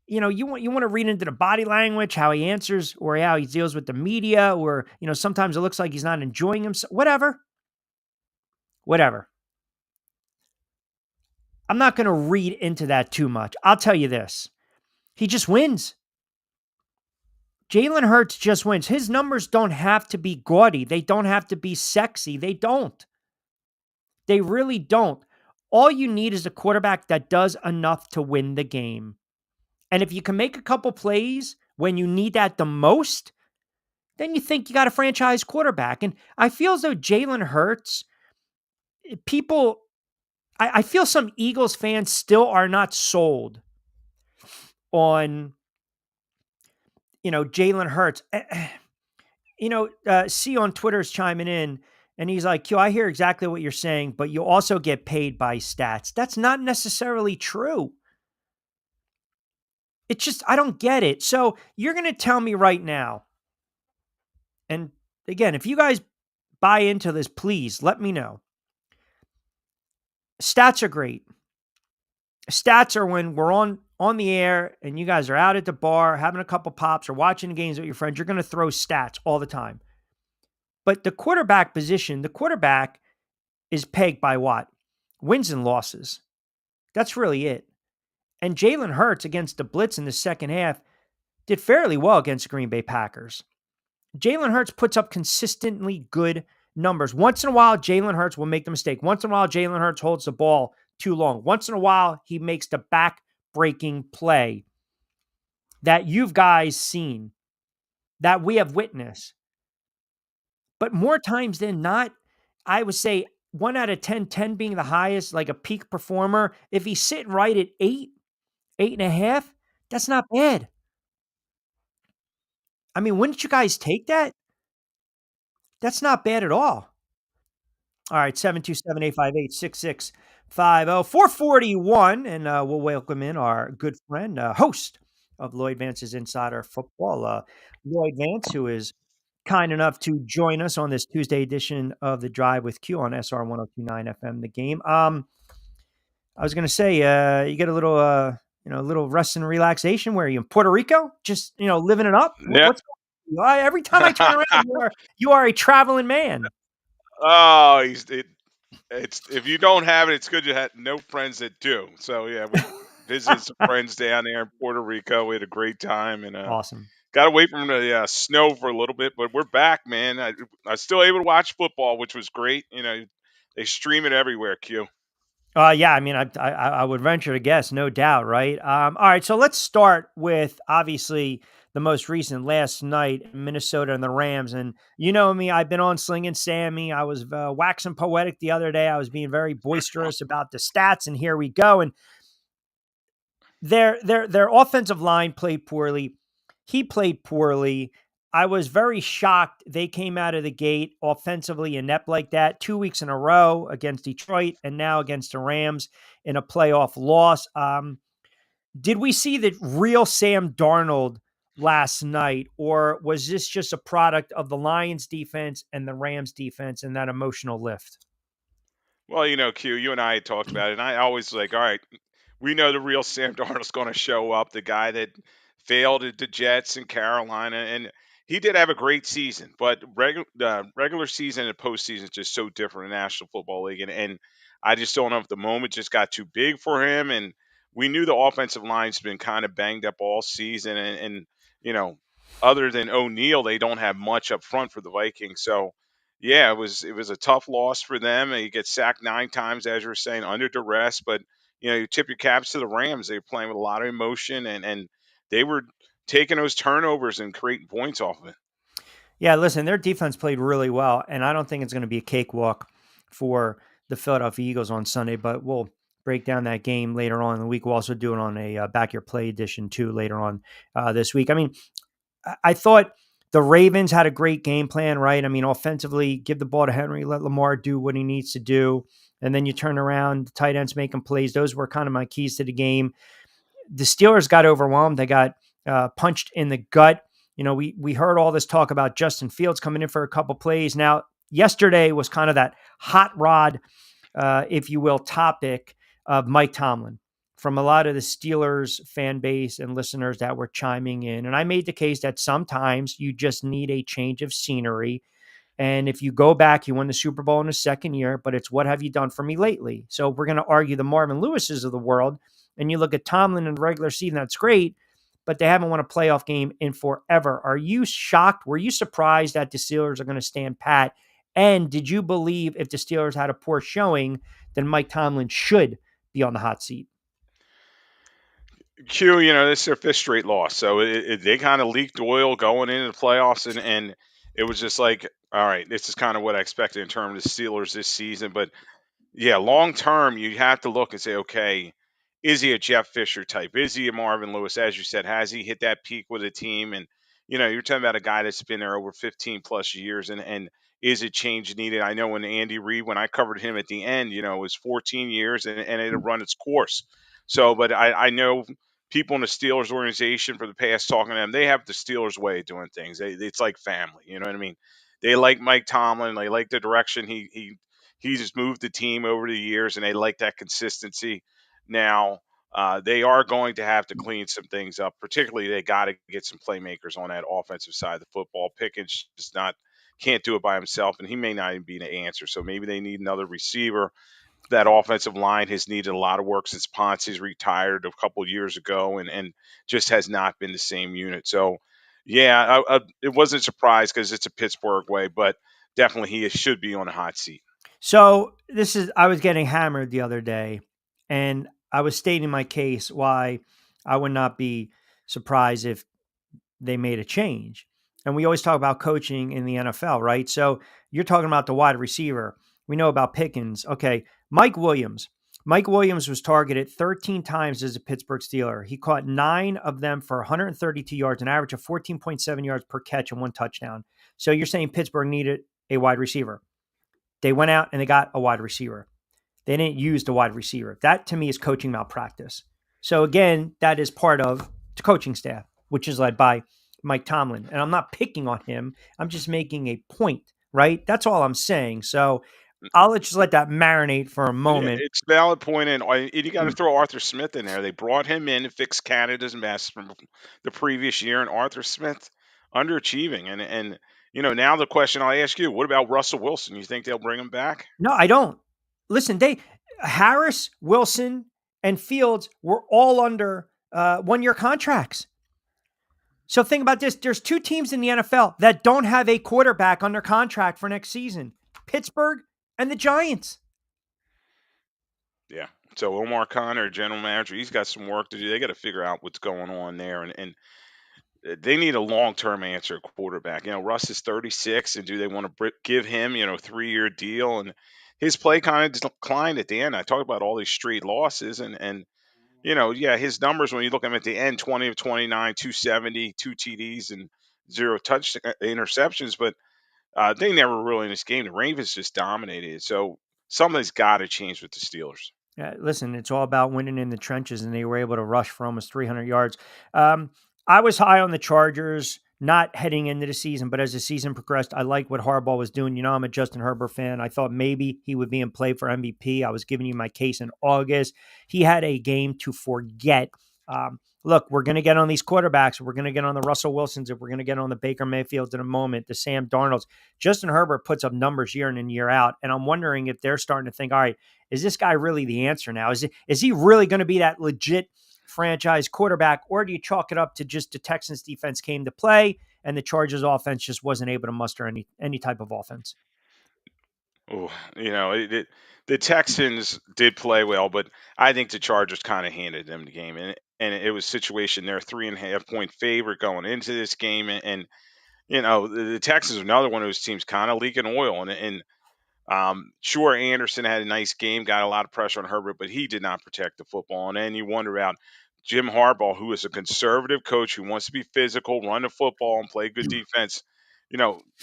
you know, you want to read into the body language, how he answers, or how he deals with the media, or, you know, sometimes it looks like he's not enjoying himself. Whatever. I'm not going to read into that too much. I'll tell you this. He just wins. Jalen Hurts just wins. His numbers don't have to be gaudy. They don't have to be sexy. They don't. They really don't. All you need is a quarterback that does enough to win the game. And if you can make a couple plays when you need that the most, then you think you got a franchise quarterback. And I feel as though Jalen Hurts, I feel some Eagles fans still are not sold on, you know, Jalen Hurts. You know, C on Twitter is chiming in, and he's like, Q, I hear exactly what you're saying, but you also get paid by stats. That's not necessarily true. It's just, I don't get it. So you're going to tell me right now, and again, if you guys buy into this, please let me know. Stats are great. Stats are when we're on the air and you guys are out at the bar having a couple pops or watching games with your friends. You're going to throw stats all the time. But the quarterback position, the quarterback is pegged by what? Wins and losses. That's really it. And Jalen Hurts against the blitz in the second half did fairly well against the Green Bay Packers. Jalen Hurts puts up consistently good numbers. Once in a while, Jalen Hurts will make the mistake. Once in a while, Jalen Hurts holds the ball too long. Once in a while, he makes the back-breaking play that you've guys seen, that we have witnessed. But more times than not, I would say 1 out of 10, 10 being the highest, like a peak performer. If he's sitting right at 8.5, that's not bad. I mean, wouldn't you guys take that? That's not bad at all. All right, 727-858-6650, 441, and we'll welcome in our good friend, host of Lloyd Vance's Insider Football, Lloyd Vance, who is kind enough to join us on this Tuesday edition of The Drive with Q on SR 1029 FM, The Game. I was going to say, you get a little, a little rest and relaxation. Where are you, in Puerto Rico? Just, living it up? Yeah. What's going on? Every time I turn around, you are a traveling man. Oh, it's if you don't have it, it's good you had no friends that do. So yeah, we visited some friends down there in Puerto Rico. We had a great time and Awesome. got away from the snow for a little bit, but we're back, man. I was still able to watch football, which was great. They stream it everywhere. Q. Yeah, I mean, I would venture to guess, no doubt, right? All right, so let's start with obviously the most recent last night, Minnesota and the Rams. And you know me, I've been on Slinging Sammy. I was waxing poetic the other day. I was being very boisterous about the stats, and here we go. And their offensive line played poorly. He played poorly. I was very shocked they came out of the gate offensively inept like that 2 weeks in a row against Detroit and now against the Rams in a playoff loss. Did we see the real Sam Darnold last night, or was this just a product of the Lions defense and the Rams defense and that emotional lift? Well, Q, you and I had talked about it, and I always like, all right, we know the real Sam Darnold's going to show up, the guy that failed at the Jets and Carolina, and he did have a great season, but regular season and postseason is just so different in the National Football League, and I just don't know if the moment just got too big for him, and we knew the offensive line's been kind of banged up all season, and other than O'Neal, they don't have much up front for the Vikings, so. Yeah, it was a tough loss for them. And you get sacked 9 times, as you're saying, under duress. But you tip your caps to the Rams. They were playing with a lot of emotion, and they were taking those turnovers and creating points off of it. Yeah, listen, their defense played really well, and I don't think it's going to be a cakewalk for the Philadelphia Eagles on Sunday, but we'll break down that game later on in the week. We'll also do it on a Back Your Play edition, too, later on this week. I mean, I thought the Ravens had a great game plan, right? I mean, offensively, give the ball to Henry, let Lamar do what he needs to do, and then you turn around, the tight ends making plays. Those were kind of my keys to the game. The Steelers got overwhelmed. They got punched in the gut. We heard all this talk about Justin Fields coming in for a couple plays. Now, yesterday was kind of that hot rod, if you will, topic of Mike Tomlin from a lot of the Steelers fan base and listeners that were chiming in. And I made the case that sometimes you just need a change of scenery. And if you go back, you won the Super Bowl in the second year, but it's what have you done for me lately? So we're going to argue the Marvin Lewises of the world. And you look at Tomlin in the regular season, that's great, but they haven't won a playoff game in forever. Are you shocked? Were you surprised that the Steelers are going to stand pat? And did you believe if the Steelers had a poor showing, then Mike Tomlin should be on the hot seat? Q, this is their fifth straight loss, so they kind of leaked oil going into the playoffs, and it was just like, all right, this is kind of what I expected in terms of the Steelers this season. But yeah, long term, you have to look and say, okay, is he a Jeff Fisher type? Is he a Marvin Lewis? As you said, has he hit that peak with a team? And you're talking about a guy that's been there over 15 plus years, and is it change needed? I know when Andy Reid, when I covered him at the end, it was 14 years and it had run its course. So, but I know people in the Steelers organization for the past talking to them, they have the Steelers way of doing things. It's like family, you know what I mean? They like Mike Tomlin. They like the direction he just moved the team over the years, and they like that consistency. Now, they are going to have to clean some things up. Particularly, they got to get some playmakers on that offensive side of the football. Pickens just can't do it by himself, and he may not even be the answer. So maybe they need another receiver. That offensive line has needed a lot of work since Ponce's retired a couple of years ago, and just has not been the same unit. So, yeah, it wasn't a surprise because it's a Pittsburgh way, but definitely he should be on a hot seat. So I was getting hammered the other day, and I was stating my case why I would not be surprised if they made a change. And we always talk about coaching in the NFL, right? So you're talking about the wide receiver. We know about Pickens. Okay, Mike Williams. Mike Williams was targeted 13 times as a Pittsburgh Steeler. He caught 9 of them for 132 yards, an average of 14.7 yards per catch and 1 touchdown. So you're saying Pittsburgh needed a wide receiver. They went out and they got a wide receiver. They didn't use the wide receiver. That to me is coaching malpractice. So again, that is part of the coaching staff, which is led by Mike Tomlin. And I'm not picking on him. I'm just making a point, right? That's all I'm saying. So I'll just let that marinate for a Yeah, moment. it's a valid point, and you got to throw Arthur Smith in there. They brought him in to fix Canada's mess from the previous year, and Arthur Smith underachieving. And now the question I'll ask you: what about Russell Wilson? You think they'll bring him back? No, I don't. Listen, Harris, Wilson, and Fields were all under 1-year contracts. So think about this. There's 2 teams in the NFL that don't have a quarterback under contract for next season. Pittsburgh and the Giants. Yeah. So Omar Connor, general manager, he's got some work to do. They got to figure out what's going on there, and they need a long-term answer at quarterback. Russ is 36, and do they want to give him, 3-year deal? And his play kind of declined at the end. I talked about all these straight losses, and yeah, his numbers when you look at him at the end, 20 of 29, 270, 2 TDs, and 0 touch interceptions, but they never really in this game. The Ravens just dominated. So something's got to change with the Steelers. Listen, it's all about winning in the trenches, and they were able to rush for almost 300 yards. I was high on the Chargers, not heading into the season, but as the season progressed, I liked what Harbaugh was doing. I'm a Justin Herbert fan. I thought maybe he would be in play for MVP. I was giving you my case in August. He had a game to forget. Look, we're going to get on these quarterbacks. We're going to get on the Russell Wilsons. We're going to get on the Baker Mayfields in a moment, the Sam Darnolds. Justin Herbert puts up numbers year in and year out, and I'm wondering if they're starting to think, all right, is this guy really the answer now? Is he really going to be that legit franchise quarterback, or do you chalk it up to just the Texans defense came to play and the Chargers offense just wasn't able to muster any type of offense? Oh, the Texans did play well, but I think the Chargers kind of handed them the game, and it was a situation they're 3.5 point favorite going into this game, and the Texans are another one of those teams kind of leaking oil, and sure, Anderson had a nice game, got a lot of pressure on Herbert, but he did not protect the football. And then you wonder about Jim Harbaugh, who is a conservative coach who wants to be physical, run the football, and play good defense.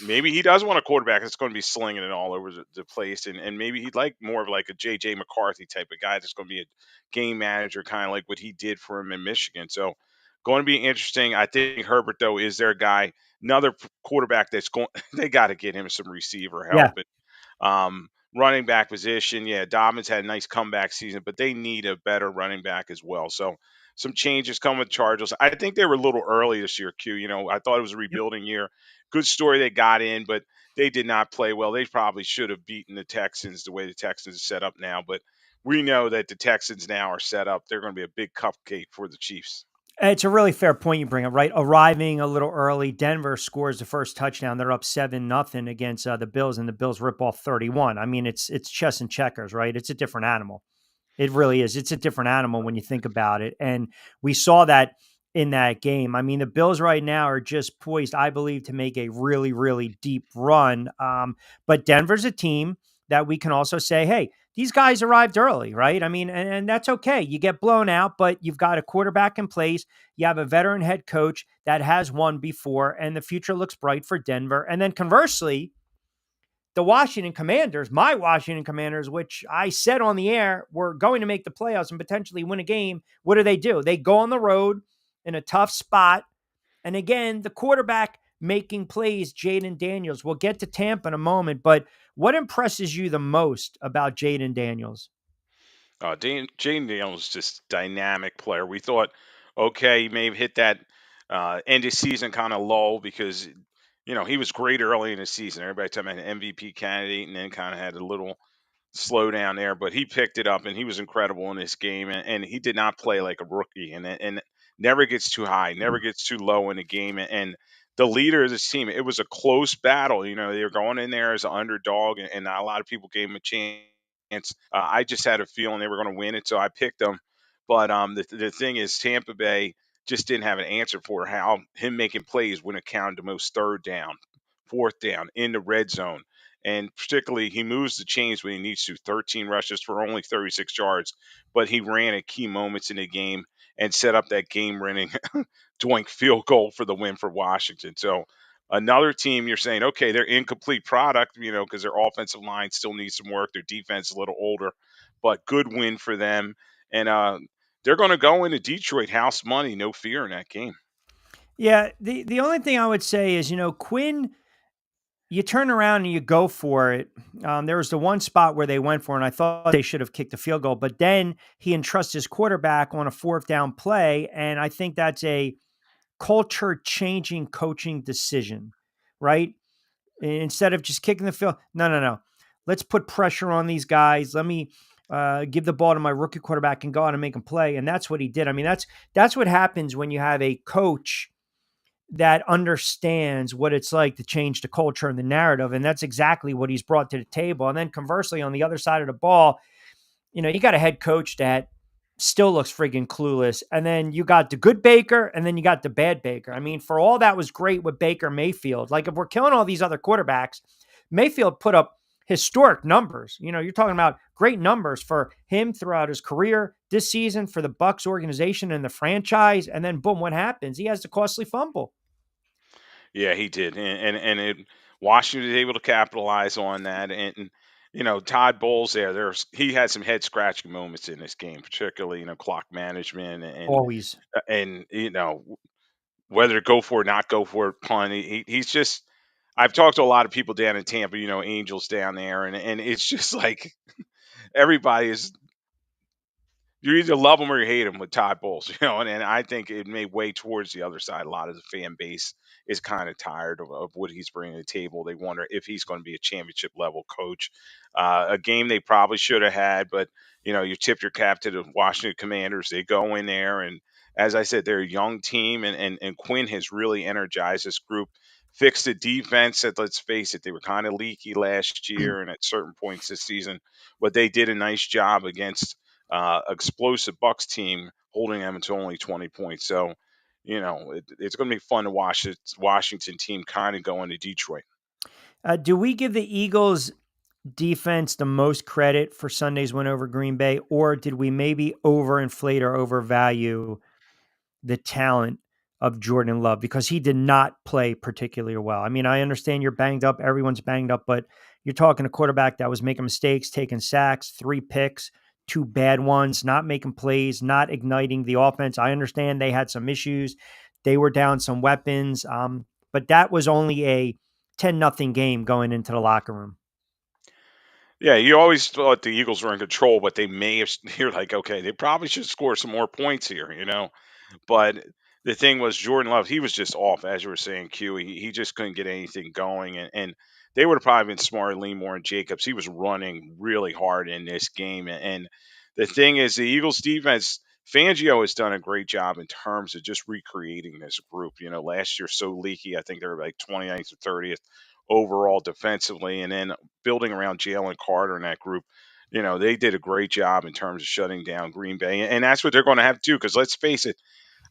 Maybe he does want a quarterback that's going to be slinging it all over the place, and maybe he'd like more of like a J.J. McCarthy type of guy that's going to be a game manager, kind of like what he did for him in Michigan. So, going to be interesting. I think Herbert, though, is their guy. Another quarterback that's going. They got to get him some receiver help. Yeah. Running back position, yeah, Dobbins had a nice comeback season, but they need a better running back as well. So some changes come with Chargers. I think they were a little early this year, Q. I thought it was a rebuilding year. Good story they got in, but they did not play well. They probably should have beaten the Texans the way the Texans are set up now. But we know that the Texans now are set up. They're going to be a big cupcake for the Chiefs. It's a really fair point you bring up, right? Arriving a little early, Denver scores the first touchdown. They're up 7-0 against the Bills, and the Bills rip off 31. I mean, it's chess and checkers, right? It's a different animal. It really is. It's a different animal when you think about it. And we saw that in that game. I mean, the Bills right now are just poised, I believe, to make a really, really deep run. But Denver's a team that we can also say, hey, these guys arrived early, right? I mean, and that's okay. You get blown out, but you've got a quarterback in place. You have a veteran head coach that has won before, and the future looks bright for Denver. And then conversely, the Washington Commanders, my Washington Commanders, which I said on the air were going to make the playoffs and potentially win a game. What do? They go on the road in a tough spot. And again, the quarterback making plays, Jaden Daniels. We'll get to Tampa in a moment, but what impresses you the most about Jaden Daniels? Jaden Daniels is just dynamic player. We thought, okay, he may have hit that end of season kind of lull because he was great early in the season. Everybody talking about an MVP candidate, and then kind of had a little slow down there. But he picked it up, and he was incredible in this game. And he did not play like a rookie, and never gets too high, never gets too low in the game. And the leader of this team, it was a close battle. They were going in there as an underdog, and not a lot of people gave him a chance. I just had a feeling they were going to win it, so I picked them. But the thing is, Tampa Bay just didn't have an answer for how him making plays when it counted the most third down, fourth down in the red zone. And particularly, he moves the chains when he needs to. 13 rushes for only 36 yards, but he ran at key moments in the game and set up that game-winning doink field goal for the win for Washington. So another team, you're saying, okay, they're incomplete product, because their offensive line still needs some work. Their defense is a little older, but good win for them. And they're going to go into Detroit house money, no fear in that game. Yeah, the only thing I would say is, Quinn, you turn around and you go for it. There was the one spot where they went for it, and I thought they should have kicked the field goal, but then he entrusts his quarterback on a fourth down play, and I think that's a culture-changing coaching decision, right? Instead of just kicking the field, no. Let's put pressure on these guys. Let me give the ball to my rookie quarterback and go out and make him play, and that's what he did. I mean, that's what happens when you have a coach that understands what it's like to change the culture and the narrative. And that's exactly what he's brought to the table. And then conversely, on the other side of the ball, you got a head coach that still looks friggin' clueless. And then you got the good Baker and then you got the bad Baker. I mean, for all that was great with Baker Mayfield, like if we're killing all these other quarterbacks, Mayfield put up historic numbers. You're talking about great numbers for him throughout his career this season, for the Bucs organization and the franchise. And then boom, what happens? He has the costly fumble. Yeah, he did, Washington was able to capitalize on that, and Todd Bowles he had some head scratching moments in this game, particularly clock management Always. and whether to go for it, not go for it, punt. He's just. I've talked to a lot of people down in Tampa, Angels down there, and it's just like everybody is. You either love him or you hate him with Todd Bowles, and I think it may weigh towards the other side. A lot of the fan base is kind of tired of what he's bringing to the table. They wonder if he's going to be a championship level coach. A game they probably should have had, but you tip your cap to the Washington Commanders. They go in there, and as I said, they're a young team, and Quinn has really energized this group. Fixed the defense. That, let's face it, they were kind of leaky last year and at certain points this season, but they did a nice job against explosive Bucks team, holding them to only 20 points. So, it's going to be fun to watch this Washington team kind of go into Detroit. Do we give the Eagles defense the most credit for Sunday's win over Green Bay, or did we maybe overinflate or overvalue the talent of Jordan Love? Because he did not play particularly well. I mean, I understand you're banged up. Everyone's banged up, but you're talking a quarterback that was making mistakes, taking sacks, 3 picks, 2 bad ones, not making plays, not igniting the offense. I understand they had some issues. They were down some weapons, but that was only a 10-0 game going into the locker room. Yeah, you always thought the Eagles were in control, but they may have. You're like, okay, they probably should score some more points here, But the thing was, Jordan Love, he was just off, as you were saying, Q. He just couldn't get anything going, and they would have probably been smart to lean more on Jacobs. He was running really hard in this game, and the thing is, the Eagles defense, Fangio has done a great job in terms of just recreating this group. Last year so leaky, I think they were like 29th or 30th overall defensively, and then building around Jalen Carter and that group. They did a great job in terms of shutting down Green Bay, and that's what they're going to have to do. Because let's face it,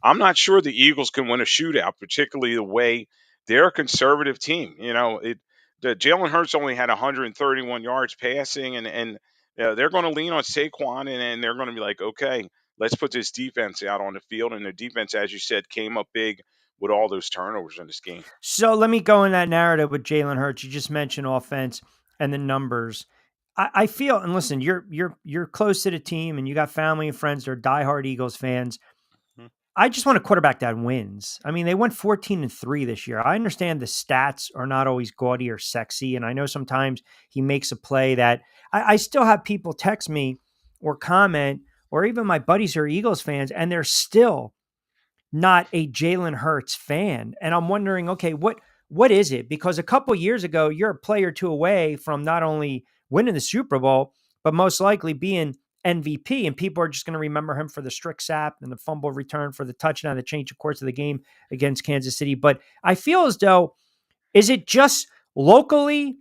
I'm not sure the Eagles can win a shootout, particularly the way they're a conservative team. The Jalen Hurts only had 131 yards passing, and they're going to lean on Saquon, and they're going to be like, okay, let's put this defense out on the field. And the defense, as you said, came up big with all those turnovers in this game. So let me go in that narrative with Jalen Hurts. You just mentioned offense and the numbers. I feel, and listen, you're close to the team, and you got family and friends that are diehard Eagles fans. I just want a quarterback that wins. I mean, they went 14-3 this year. I understand the stats are not always gaudy or sexy, and I know sometimes he makes a play that I still have people text me or comment, or even my buddies who are Eagles fans, and they're still not a Jalen Hurts fan. And I'm wondering, okay, what is it? Because a couple years ago, you're a play or two away from not only winning the Super Bowl, but most likely being MVP, and people are just going to remember him for the strict sack and the fumble return for the touchdown that changed the course of the game against Kansas City. But I feel as though, is it just locally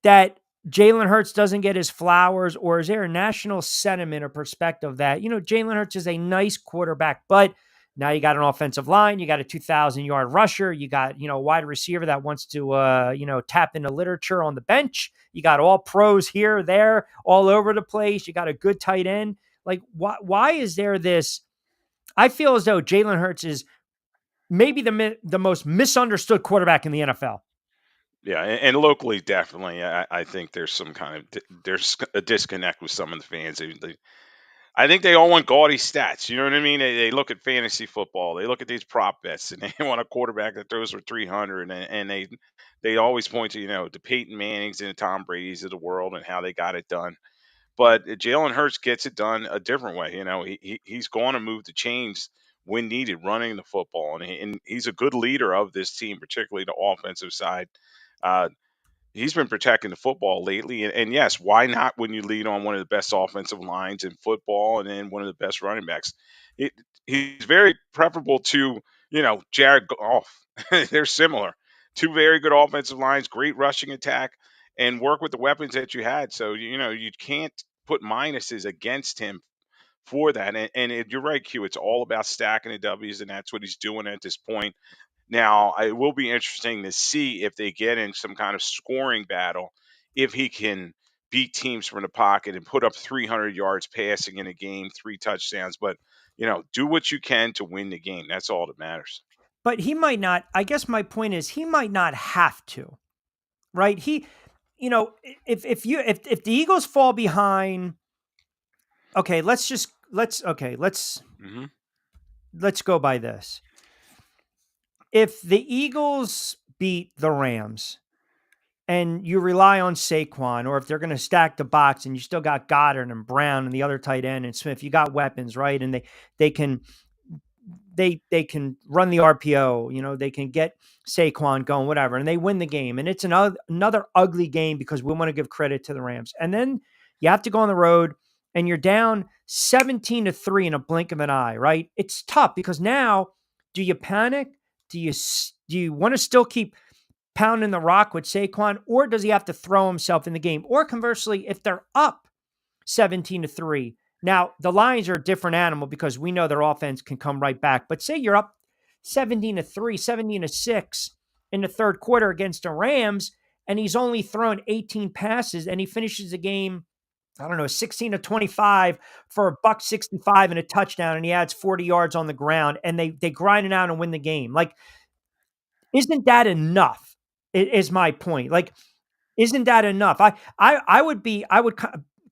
that Jalen Hurts doesn't get his flowers, or is there a national sentiment or perspective that, Jalen Hurts is a nice quarterback, but Now you got an offensive line, you got a 2,000-yard rusher, you got, a wide receiver that wants to, tap into literature on the bench. You got all pros here, there, all over the place. You got a good tight end. Like, why is there this? I feel as though Jalen Hurts is maybe the most misunderstood quarterback in the NFL. Yeah, and locally, definitely, I think there's some kind of there's a disconnect with some of the fans. I think they all want gaudy stats. You know what I mean? They look at fantasy football. They look at these prop bets, and they want a quarterback that throws for 300. And they always point to the Peyton Mannings and the Tom Brady's of the world and how they got it done. But Jalen Hurts gets it done a different way. He's going to move the chains when needed, running the football, and he's a good leader of this team, particularly the offensive side. Uh, he's been protecting the football lately. And yes, why not when you lead on one of the best offensive lines in football and then one of the best running backs? It, he's very preferable to, Jared Goff. They're similar. Two very good offensive lines, great rushing attack, and work with the weapons that you had. So, you can't put minuses against him for that. And you're right, Q. It's all about stacking the W's, and that's what he's doing at this point. Now, it will be interesting to see if they get in some kind of scoring battle, if he can beat teams from the pocket and put up 300 yards passing in a game, 3 touchdowns. But, do what you can to win the game. That's all that matters. But he might not. I guess my point is he might not have to, right? If the Eagles fall behind, okay, let's hmm let's go by this. If the Eagles beat the Rams and you rely on Saquon, or if they're going to stack the box and you still got Goddard and Brown and the other tight end and Smith, you got weapons, right? And they can run the RPO, they can get Saquon going, whatever, and they win the game. And it's another ugly game because we want to give credit to the Rams. And then you have to go on the road and you're down 17-3 in a blink of an eye, right? It's tough because now, do you panic? Do you want to still keep pounding the rock with Saquon, or does he have to throw himself in the game? Or conversely, if they're up 17-3, now the Lions are a different animal because we know their offense can come right back. But say you're up 17-3, 17-6 in the third quarter against the Rams, and he's only thrown 18 passes, and he finishes the game, 16-25 for $165 and a touchdown, and he adds 40 yards on the ground, and they grind it out and win the game. Like, isn't that enough? Is my point. Like, isn't that enough? I would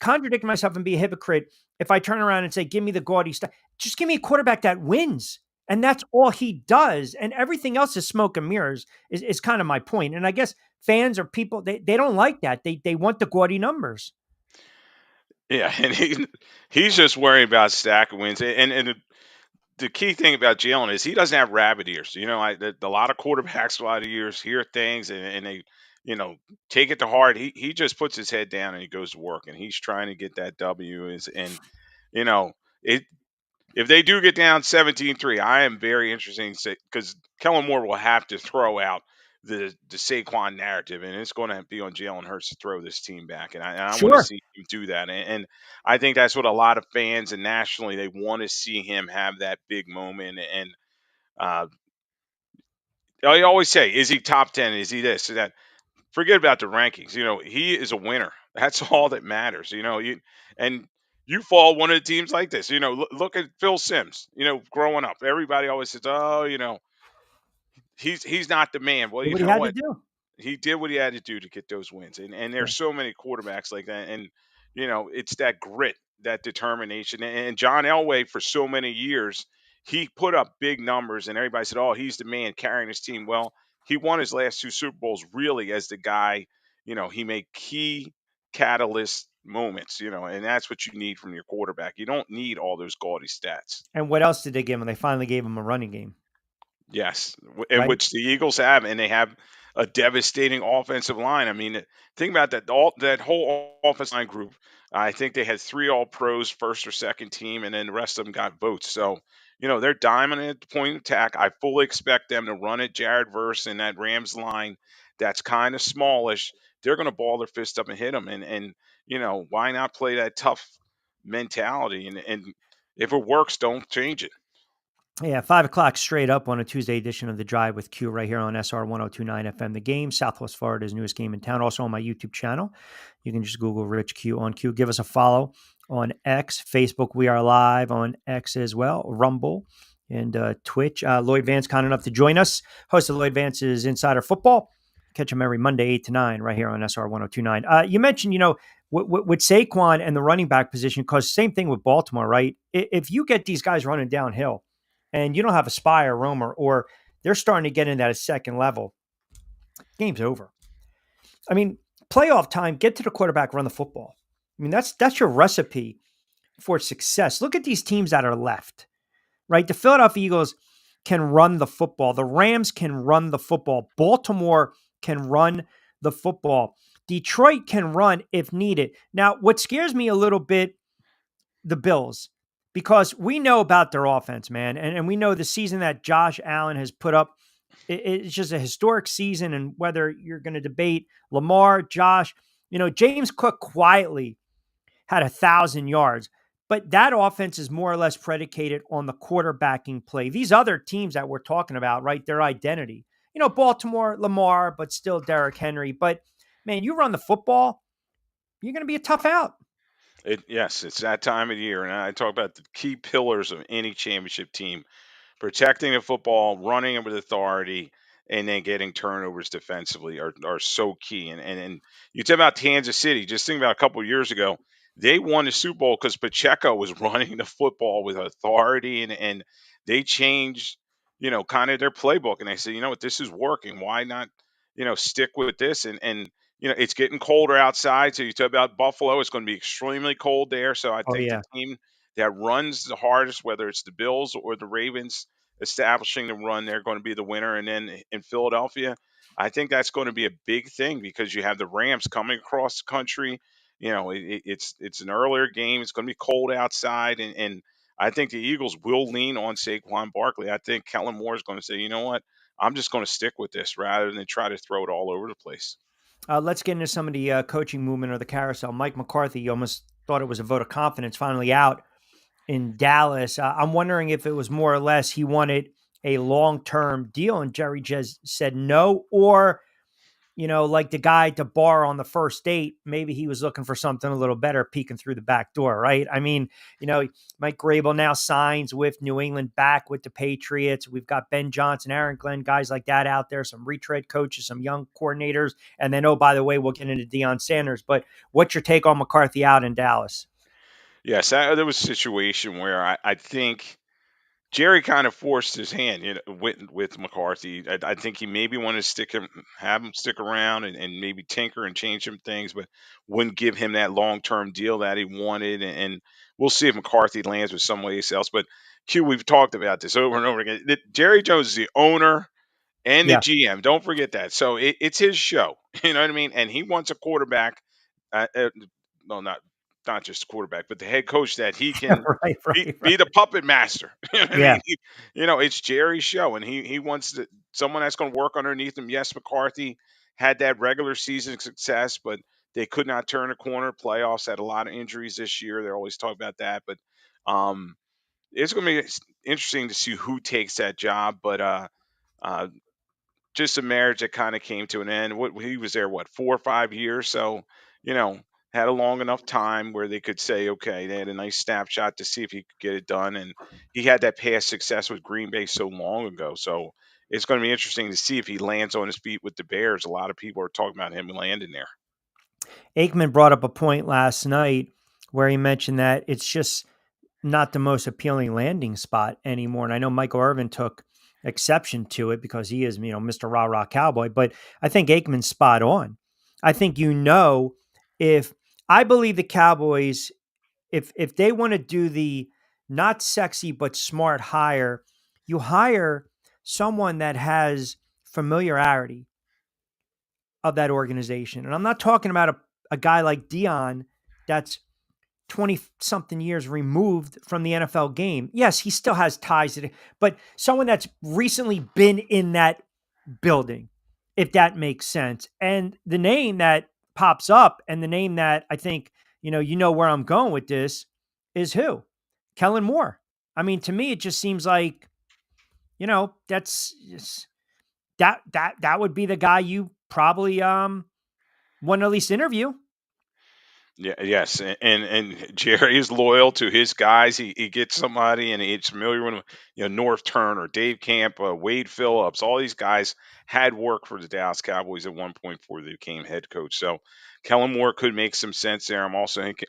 contradict myself and be a hypocrite if I turn around and say, give me the gaudy stuff. Just give me a quarterback that wins. And that's all he does. And everything else is smoke and mirrors is kind of my point. And I guess fans or people, they don't like that. They want the gaudy numbers. Yeah, and he's just worried about stacking wins. And the key thing about Jalen is he doesn't have rabbit ears. A lot of quarterbacks a lot of years hear things and they, take it to heart. He just puts his head down and he goes to work and he's trying to get that W. You know, it if they do get down 17-3, I am very interested because Kellen Moore will have to throw out the Saquon narrative, and it's going to be on Jalen Hurts to throw this team back. And I want to Sure. see him do that. And I think that's what a lot of fans and nationally they want to see him have that big moment. And uh, I always say, is he top 10? Is he this? Is that? Forget about the rankings. He is a winner. That's all that matters. And you fall one of the teams like this. Look at Phil Simms. Growing up, everybody always says, "Oh, he's not the man." Well, you What he know had to what? do. He did what he had to do to get those wins. And Yeah. there's so many quarterbacks like that. And it's that grit, that determination. And John Elway, for so many years, he put up big numbers, and everybody said, "Oh, he's the man carrying his team." Well, he won his last two Super Bowls really as the guy. He made key catalyst moments. And that's what you need from your quarterback. You don't need all those gaudy stats. And what else did they give him? They finally gave him a running game, Yes, in right? which the Eagles have, and they have a devastating offensive line. I mean, think about that. That whole offensive line group. I think they had 3 All Pros, first or second team, and then the rest of them got votes. So, they're dominant at the point of attack. I fully expect them to run at Jared Verse and that Rams line that's kind of smallish. They're going to ball their fist up and hit them. And why not play that tough mentality? And if it works, don't change it. Yeah, 5 o'clock straight up on a Tuesday edition of The Drive with Q right here on SR 1029 FM. The Game, Southwest Florida's newest game in town. Also on my YouTube channel. You can just Google Rich Q on Q. Give us a follow on X, Facebook. We are live on X as well, Rumble, and Twitch. Lloyd Vance, kind enough to join us. Host of Lloyd Vance's Insider Football. Catch him every Monday, 8 to 9, right here on SR 1029. You mentioned, with Saquon and the running back position, because same thing with Baltimore, right? If you get these guys running downhill, and you don't have a spy or roamer, or they're starting to get in at a second level, game's over. I mean, playoff time, get to the quarterback, run the football. I mean, that's your recipe for success. Look at these teams that are left, right? The Philadelphia Eagles can run the football. The Rams can run the football. Baltimore can run the football. Detroit can run if needed. Now, what scares me a little bit, the Bills, because we know about their offense, man. And we know the season that Josh Allen has put up, it's just a historic season. And whether you're going to debate Lamar, Josh, James Cook quietly had 1,000 yards, but that offense is more or less predicated on the quarterbacking play. These other teams that we're talking about, right, their identity, Baltimore, Lamar, but still Derrick Henry. But man, you run the football, you're going to be a tough out. Yes, it's that time of year, and I talk about the key pillars of any championship team: protecting the football, running it with authority, and then getting turnovers defensively are so key. And you talk about Kansas City. Just think about a couple of years ago, they won the Super Bowl because Pacheco was running the football with authority, and they changed, kind of their playbook, and they said, you know what, this is working. Why not, stick with this? And it's getting colder outside. So you talk about Buffalo, it's going to be extremely cold there. So I Oh, think the yeah. team that runs the hardest, whether it's the Bills or the Ravens, establishing the run, they're going to be the winner. And then in Philadelphia, I think that's going to be a big thing because you have the Rams coming across the country. It's an earlier game. It's going to be cold outside, and I think the Eagles will lean on Saquon Barkley. I think Kellen Moore is going to say, you know what, I'm just going to stick with this rather than try to throw it all over the place. Let's get into some of the coaching movement or the carousel. Mike McCarthy, you almost thought it was a vote of confidence, finally out in Dallas. I'm wondering if it was more or less he wanted a long-term deal and Jerry just said no, or, like the guy at the bar on the first date, maybe he was looking for something a little better, peeking through the back door, right? I mean, Mike Grable now signs with New England, back with the Patriots. We've got Ben Johnson, Aaron Glenn, guys like that out there, some retread coaches, some young coordinators. And then, oh, by the way, we'll get into Deion Sanders. But what's your take on McCarthy out in Dallas? Yes, there was a situation where I think Jerry kind of forced his hand, with McCarthy. I think he maybe wanted to have him stick around and maybe tinker and change some things, but wouldn't give him that long term deal that he wanted. And we'll see if McCarthy lands with somebody else. But Q, we've talked about this over and over again. Jerry Jones is the owner and the Yeah. GM. Don't forget that. So it's his show. You know what I mean? And he wants a quarterback. No, not just a quarterback, but the head coach that he can Right, right, be right. the puppet master. You know what I Yeah. mean? It's Jerry's show, and he wants someone that's going to work underneath him. Yes, McCarthy had that regular season success, but they could not turn a corner. Playoffs had a lot of injuries this year. They're always talking about that, but um, it's going to be interesting to see who takes that job. But uh, just a marriage that kind of came to an end. What he was there, 4 or 5 years, so you know had a long enough time where they could say, okay, they had a nice snapshot to see if he could get it done, and he had that past success with Green Bay so long ago. So it's going to be interesting to see if he lands on his feet with the Bears. A lot of people are talking about him landing there. Aikman brought up a point last night where he mentioned that it's just not the most appealing landing spot anymore. And I know Michael Irvin took exception to it because he is, Mr. Rah Rah Cowboy. But I think Aikman's spot on. I think, if I believe the Cowboys, if they want to do the not sexy but smart hire, you hire someone that has familiarity of that organization. And I'm not talking about a guy like Dion that's 20 something years removed from the NFL game. Yes, he still has ties to it, but someone that's recently been in that building, if that makes sense. And the name that pops up and the name that I think, where I'm going with this is who? Kellen Moore. I mean, to me, it just seems like that's that would be the guy you probably want to at least interview. Yeah, yes, and Jerry is loyal to his guys. He gets somebody, and he's familiar with them. North Turner, Dave Camp, Wade Phillips. All these guys had worked for the Dallas Cowboys at one point before they became head coach. So Kellen Moore could make some sense there. I'm also thinking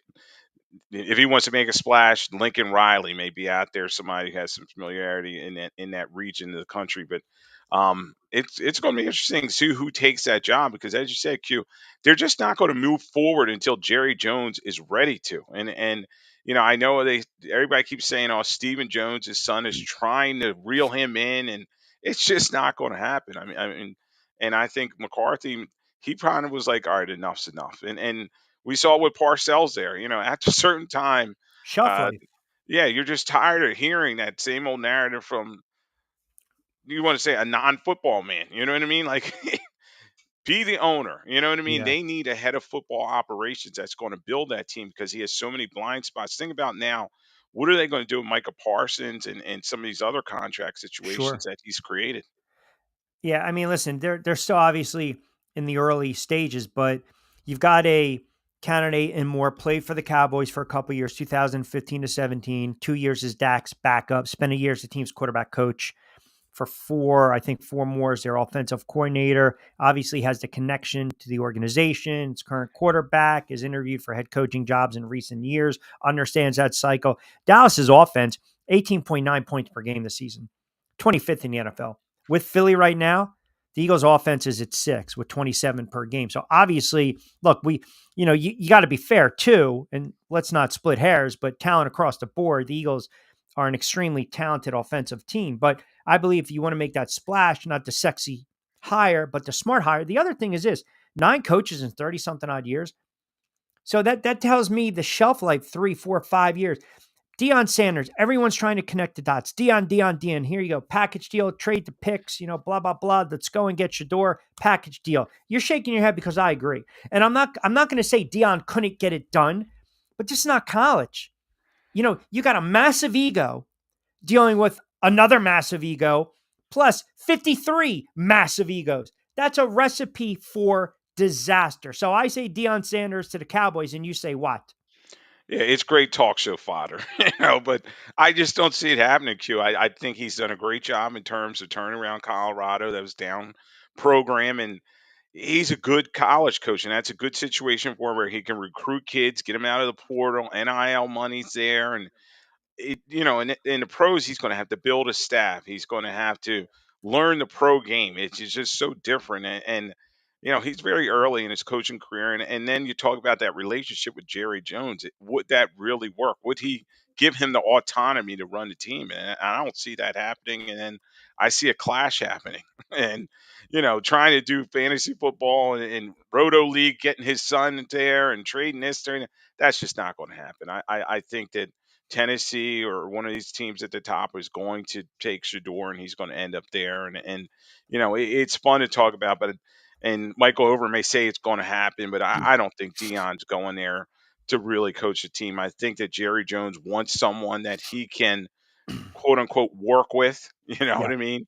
if he wants to make a splash, Lincoln Riley may be out there. Somebody who has some familiarity in that region of the country. But it's going to be interesting to see who takes that job because, as you said, Q, they're just not going to move forward until Jerry Jones is ready to. And I know everybody keeps saying, "Oh, Stephen Jones, his son, is trying to reel him in," and it's just not going to happen. And I think McCarthy, he kind of was like, "All right, enough's enough," and we saw with Parcells there. At a certain time, Shelf uh, life. yeah, you're just tired of hearing that same old narrative from you want to say a non-football man. You know what I mean? Like, be the owner. You know what I mean? Yeah. They need a head of football operations that's going to build that team because he has so many blind spots. Think about now. What are they going to do with Micah Parsons and some of these other contract situations Sure. that he's created? Yeah, I mean, listen, they're still obviously in the early stages, but you've got a candidate in Moore played for the Cowboys for a couple of years, 2015 to 17, 2 years as Dak's backup, spent a year as the team's quarterback coach for I think 4 more as their offensive coordinator. Obviously has the connection to the organization. Its current quarterback is interviewed for head coaching jobs in recent years, understands that cycle. Dallas's offense, 18.9 points per game this season, 25th in the NFL. With Philly right now, the Eagles' offense is at 6 with 27 per game. So obviously, look, you got to be fair too, and let's not split hairs, but talent across the board, the Eagles are an extremely talented offensive team. But I believe if you want to make that splash, not the sexy hire, but the smart hire. The other thing is this: 9 coaches in 30 something odd years. So that tells me the shelf life 3, 4, 5 years. Deion Sanders, everyone's trying to connect the dots. Deion. Here you go. Package deal, trade the picks, blah, blah, blah. Let's go and get Shador. Package deal. You're shaking your head because I agree. And I'm not going to say Deion couldn't get it done, but this is not college. You got a massive ego dealing with another massive ego plus 53 massive egos. That's a recipe for disaster. So I say Deion Sanders to the Cowboys, and you say what? Yeah, it's great talk show fodder, but I just don't see it happening, Q. I think he's done a great job in terms of turning around Colorado that was down program, and he's a good college coach, and that's a good situation for him where he can recruit kids, get them out of the portal, NIL money's there, and in the pros, he's going to have to build a staff. He's going to have to learn the pro game. It's just so different. And he's very early in his coaching career. And then you talk about that relationship with Jerry Jones. Would that really work? Would he give him the autonomy to run the team? And I don't see that happening. And then I see a clash happening. And trying to do fantasy football and Roto League, getting his son there and trading this, that's just not going to happen. I think that Tennessee or one of these teams at the top is going to take Shador and he's going to end up there. And it's fun to talk about, but and Michael Over may say it's going to happen, but I don't think Dion's going there to really coach the team. I think that Jerry Jones wants someone that he can quote unquote work with. You know what Yeah. I mean?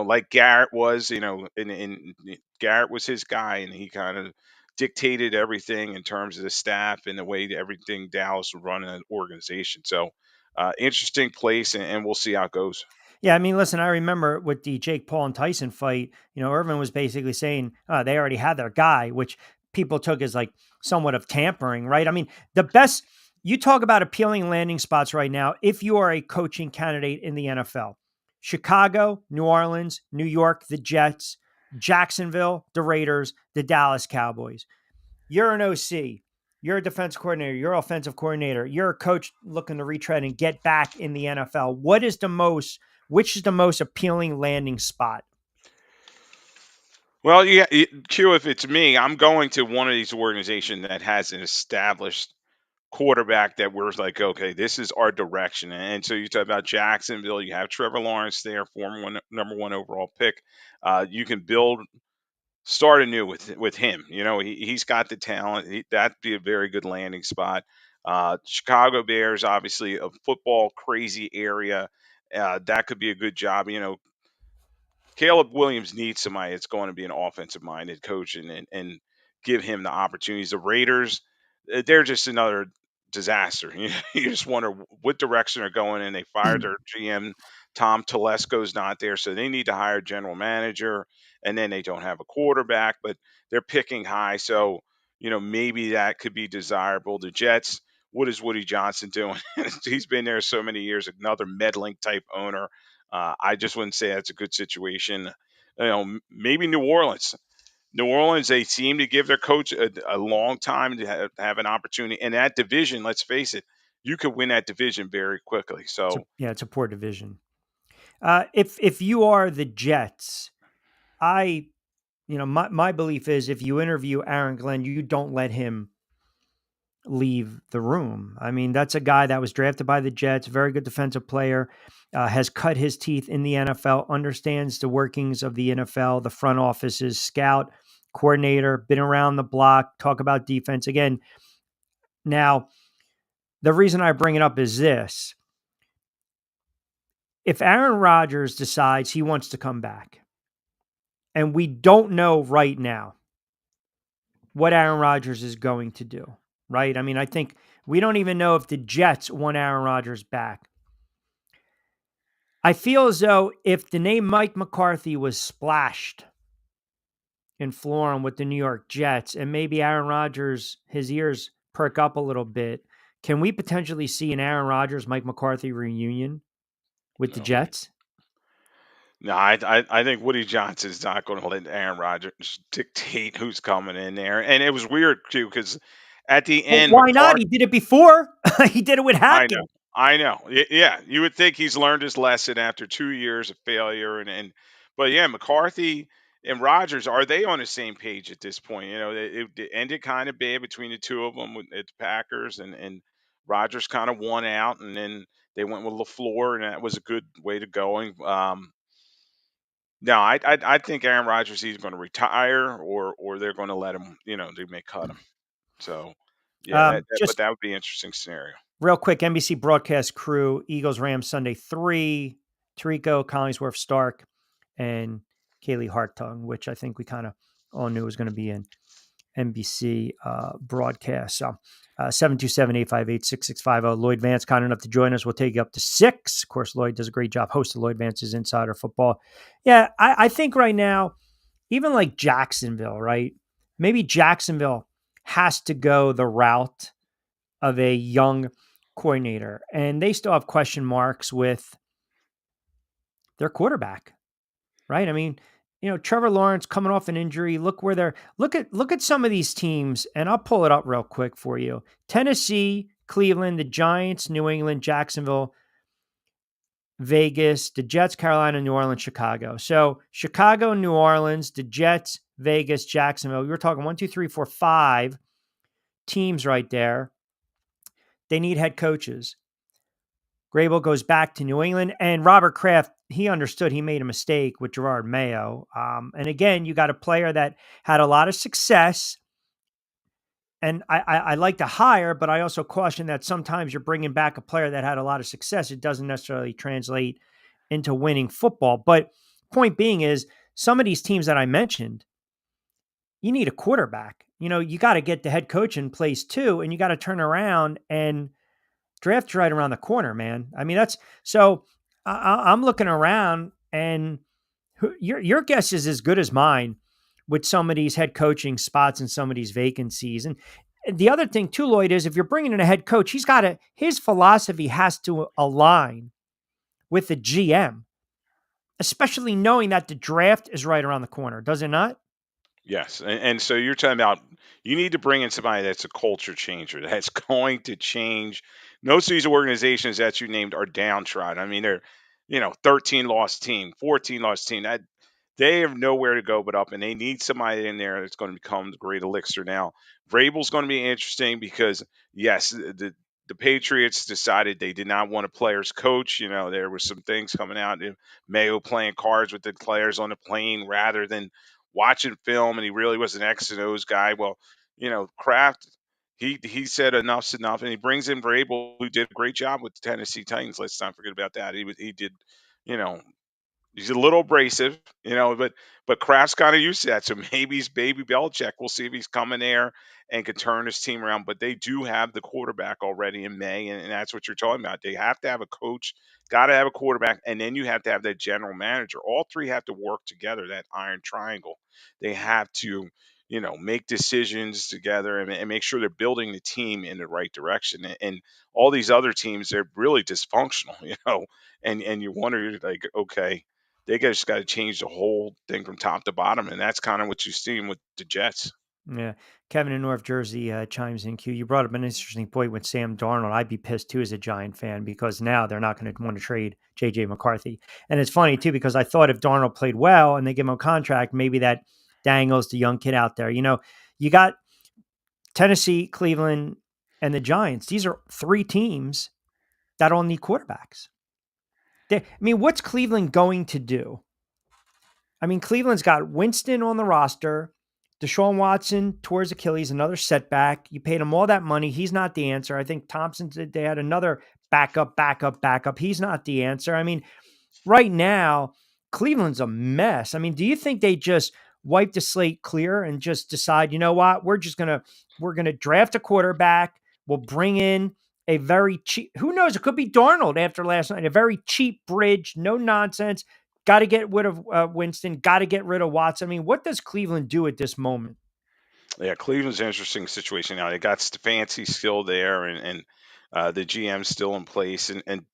Like Garrett was, and Garrett was his guy, and he kind of dictated everything in terms of the staff and the way that everything Dallas would run an organization. So, interesting place, and we'll see how it goes. Yeah, I mean, listen, I remember with the Jake Paul and Tyson fight, Irvin was basically saying they already had their guy, which people took as like somewhat of tampering, right? I mean, you talk about appealing landing spots right now. If you are a coaching candidate in the NFL, Chicago, New Orleans, New York, the Jets, Jacksonville, the Raiders, the Dallas Cowboys. You're an OC. You're a defense coordinator. You're an offensive coordinator. You're a coach looking to retread and get back in the NFL. Which is the most appealing landing spot? Well, yeah, Q. If it's me, I'm going to one of these organizations that has an established quarterback that we're like, okay, this is our direction. And so you talk about Jacksonville, you have Trevor Lawrence there, number one overall pick. You can start anew with him. He's got the talent. That'd be a very good landing spot. Chicago Bears, obviously a football crazy area. That could be a good job. Caleb Williams needs somebody that's going to be an offensive minded coach and give him the opportunities. The Raiders, they're just another disaster. You just wonder what direction they're going in. They fired their GM. Tom Telesco's not there, so they need to hire a general manager, and then they don't have a quarterback, but they're picking high. So, maybe that could be desirable. The Jets, what is Woody Johnson doing? He's been there so many years, another meddling type owner. I just wouldn't say that's a good situation. Maybe New Orleans. New Orleans, they seem to give their coach a long time to have an opportunity. And that division, let's face it, you could win that division very quickly. So, It's a poor division. If you are the Jets, my belief is if you interview Aaron Glenn, you don't let him leave the room. I mean, that's a guy that was drafted by the Jets, very good defensive player, has cut his teeth in the NFL, understands the workings of the NFL, the front offices, scout, coordinator, been around the block, talk about defense. Again, now, the reason I bring it up is this. If Aaron Rodgers decides he wants to come back, and we don't know right now what Aaron Rodgers is going to do, right? I mean, I think we don't even know if the Jets want Aaron Rodgers back. I feel as though if the name Mike McCarthy was splashed in Florham with the New York Jets and maybe Aaron Rodgers, his ears perk up a little bit, can we potentially see an Aaron Rodgers, Mike McCarthy reunion with the no, Jets? no, I think Woody Johnson's not going to let Aaron Rodgers dictate who's coming in there. And it was weird, too, because at the Well, end, why not? McCarthy, He did it before. He did it with I know. Hackett. I know. Yeah, you would think he's learned his lesson after 2 years of failure but yeah, McCarthy and Rodgers, are they on the same page at this point? It ended kind of bad between the two of them at the Packers and Rodgers kind of won out and then they went with LaFleur and that was a good way to going. No, I think Aaron Rodgers is going to retire or they're going to let him, they may cut him. So, yeah, but Just that would be an interesting scenario. real quick, NBC broadcast crew, Eagles Rams Sunday 3, Tirico, Collingsworth, Stark, and Kaylee Hartung, which I think we kind of all knew was going to be in NBC broadcast. So 727-858-6650. Lloyd Vance, kind enough to join us. We'll take you up to 6. Of course, Lloyd does a great job hosting Lloyd Vance's Insider Football. Yeah, I think right now, even like Jacksonville, right? Maybe Jacksonville has to go the route of a young coordinator, and they still have question marks with their quarterback, right? I mean, Trevor Lawrence coming off an injury. Look where they're look at some of these teams, and I'll pull it up real quick for you. Tennessee, Cleveland, the Giants, New England, Jacksonville, Vegas, the Jets, Carolina, New Orleans, Chicago. So Chicago, New Orleans, the Jets, Vegas, Jacksonville. You're talking 1, 2, 3, 4, 5 teams right there. They need head coaches. Grable goes back to New England, and Robert Kraft, he understood he made a mistake with Gerard Mayo. And again, you got a player that had a lot of success, and I like to hire, but I also caution that sometimes you're bringing back a player that had a lot of success. It doesn't necessarily translate into winning football. But point being is, some of these teams that I mentioned, you need a quarterback. You got to get the head coach in place too, and you got to turn around and draft's right around the corner, man. I mean, that's so. I'm looking around, and your guess is as good as mine with some of these head coaching spots and some of these vacancies. And the other thing too, Lloyd, is if you're bringing in a head coach, his philosophy has to align with the GM, especially knowing that the draft is right around the corner. Does it not? Yes, and so you're talking about you need to bring in somebody that's a culture changer that's going to change. Most of these organizations that you named are downtrodden. I mean, they're 13 lost team, 14 lost team. That they have nowhere to go but up, and they need somebody in there that's going to become the great elixir. Now, Vrabel's going to be interesting because yes, the Patriots decided they did not want a players coach. There was some things coming out. Mayo playing cards with the players on the plane rather than watching film, and he really was an X and O's guy. Well, Kraft, he said enough's enough, and he brings in Vrabel, who did a great job with the Tennessee Titans. Let's not forget about that. He did, you know, He's a little abrasive, but Kraft's kind of used to that. So maybe he's baby Belichick. We'll see if he's coming there and can turn his team around. But they do have the quarterback already in May, and that's what you're talking about. They have to have a coach, got to have a quarterback, and then you have to have that general manager. All three have to work together, that iron triangle. They have to, make decisions together and make sure they're building the team in the right direction. And all these other teams, they're really dysfunctional, and you wonder, like, okay, they just got to change the whole thing from top to bottom, and that's kind of what you've seen with the Jets. Yeah. Kevin in North Jersey chimes in. Q, you brought up an interesting point with Sam Darnold. I'd be pissed too as a Giant fan because now they're not going to want to trade JJ McCarthy. And it's funny too because I thought if Darnold played well and they give him a contract, maybe that dangles the young kid out there. You got Tennessee, Cleveland, and the Giants. These are three teams that all need quarterbacks. What's Cleveland going to do? Cleveland's got Winston on the roster. Deshaun Watson tore his Achilles, another setback. You paid him all that money. He's not the answer. I think Thompson said they had another backup. He's not the answer. Right now, Cleveland's a mess. Do you think they just wipe the slate clear and just decide, you know what, we're going to draft a quarterback. We'll bring in a very cheap, who knows? It could be Darnold after last night, a very cheap bridge, no nonsense. Got to get rid of Winston. Got to get rid of Watson. What does Cleveland do at this moment? Yeah, Cleveland's an interesting situation now. They got Stefanski still there, and the GM's still in place, and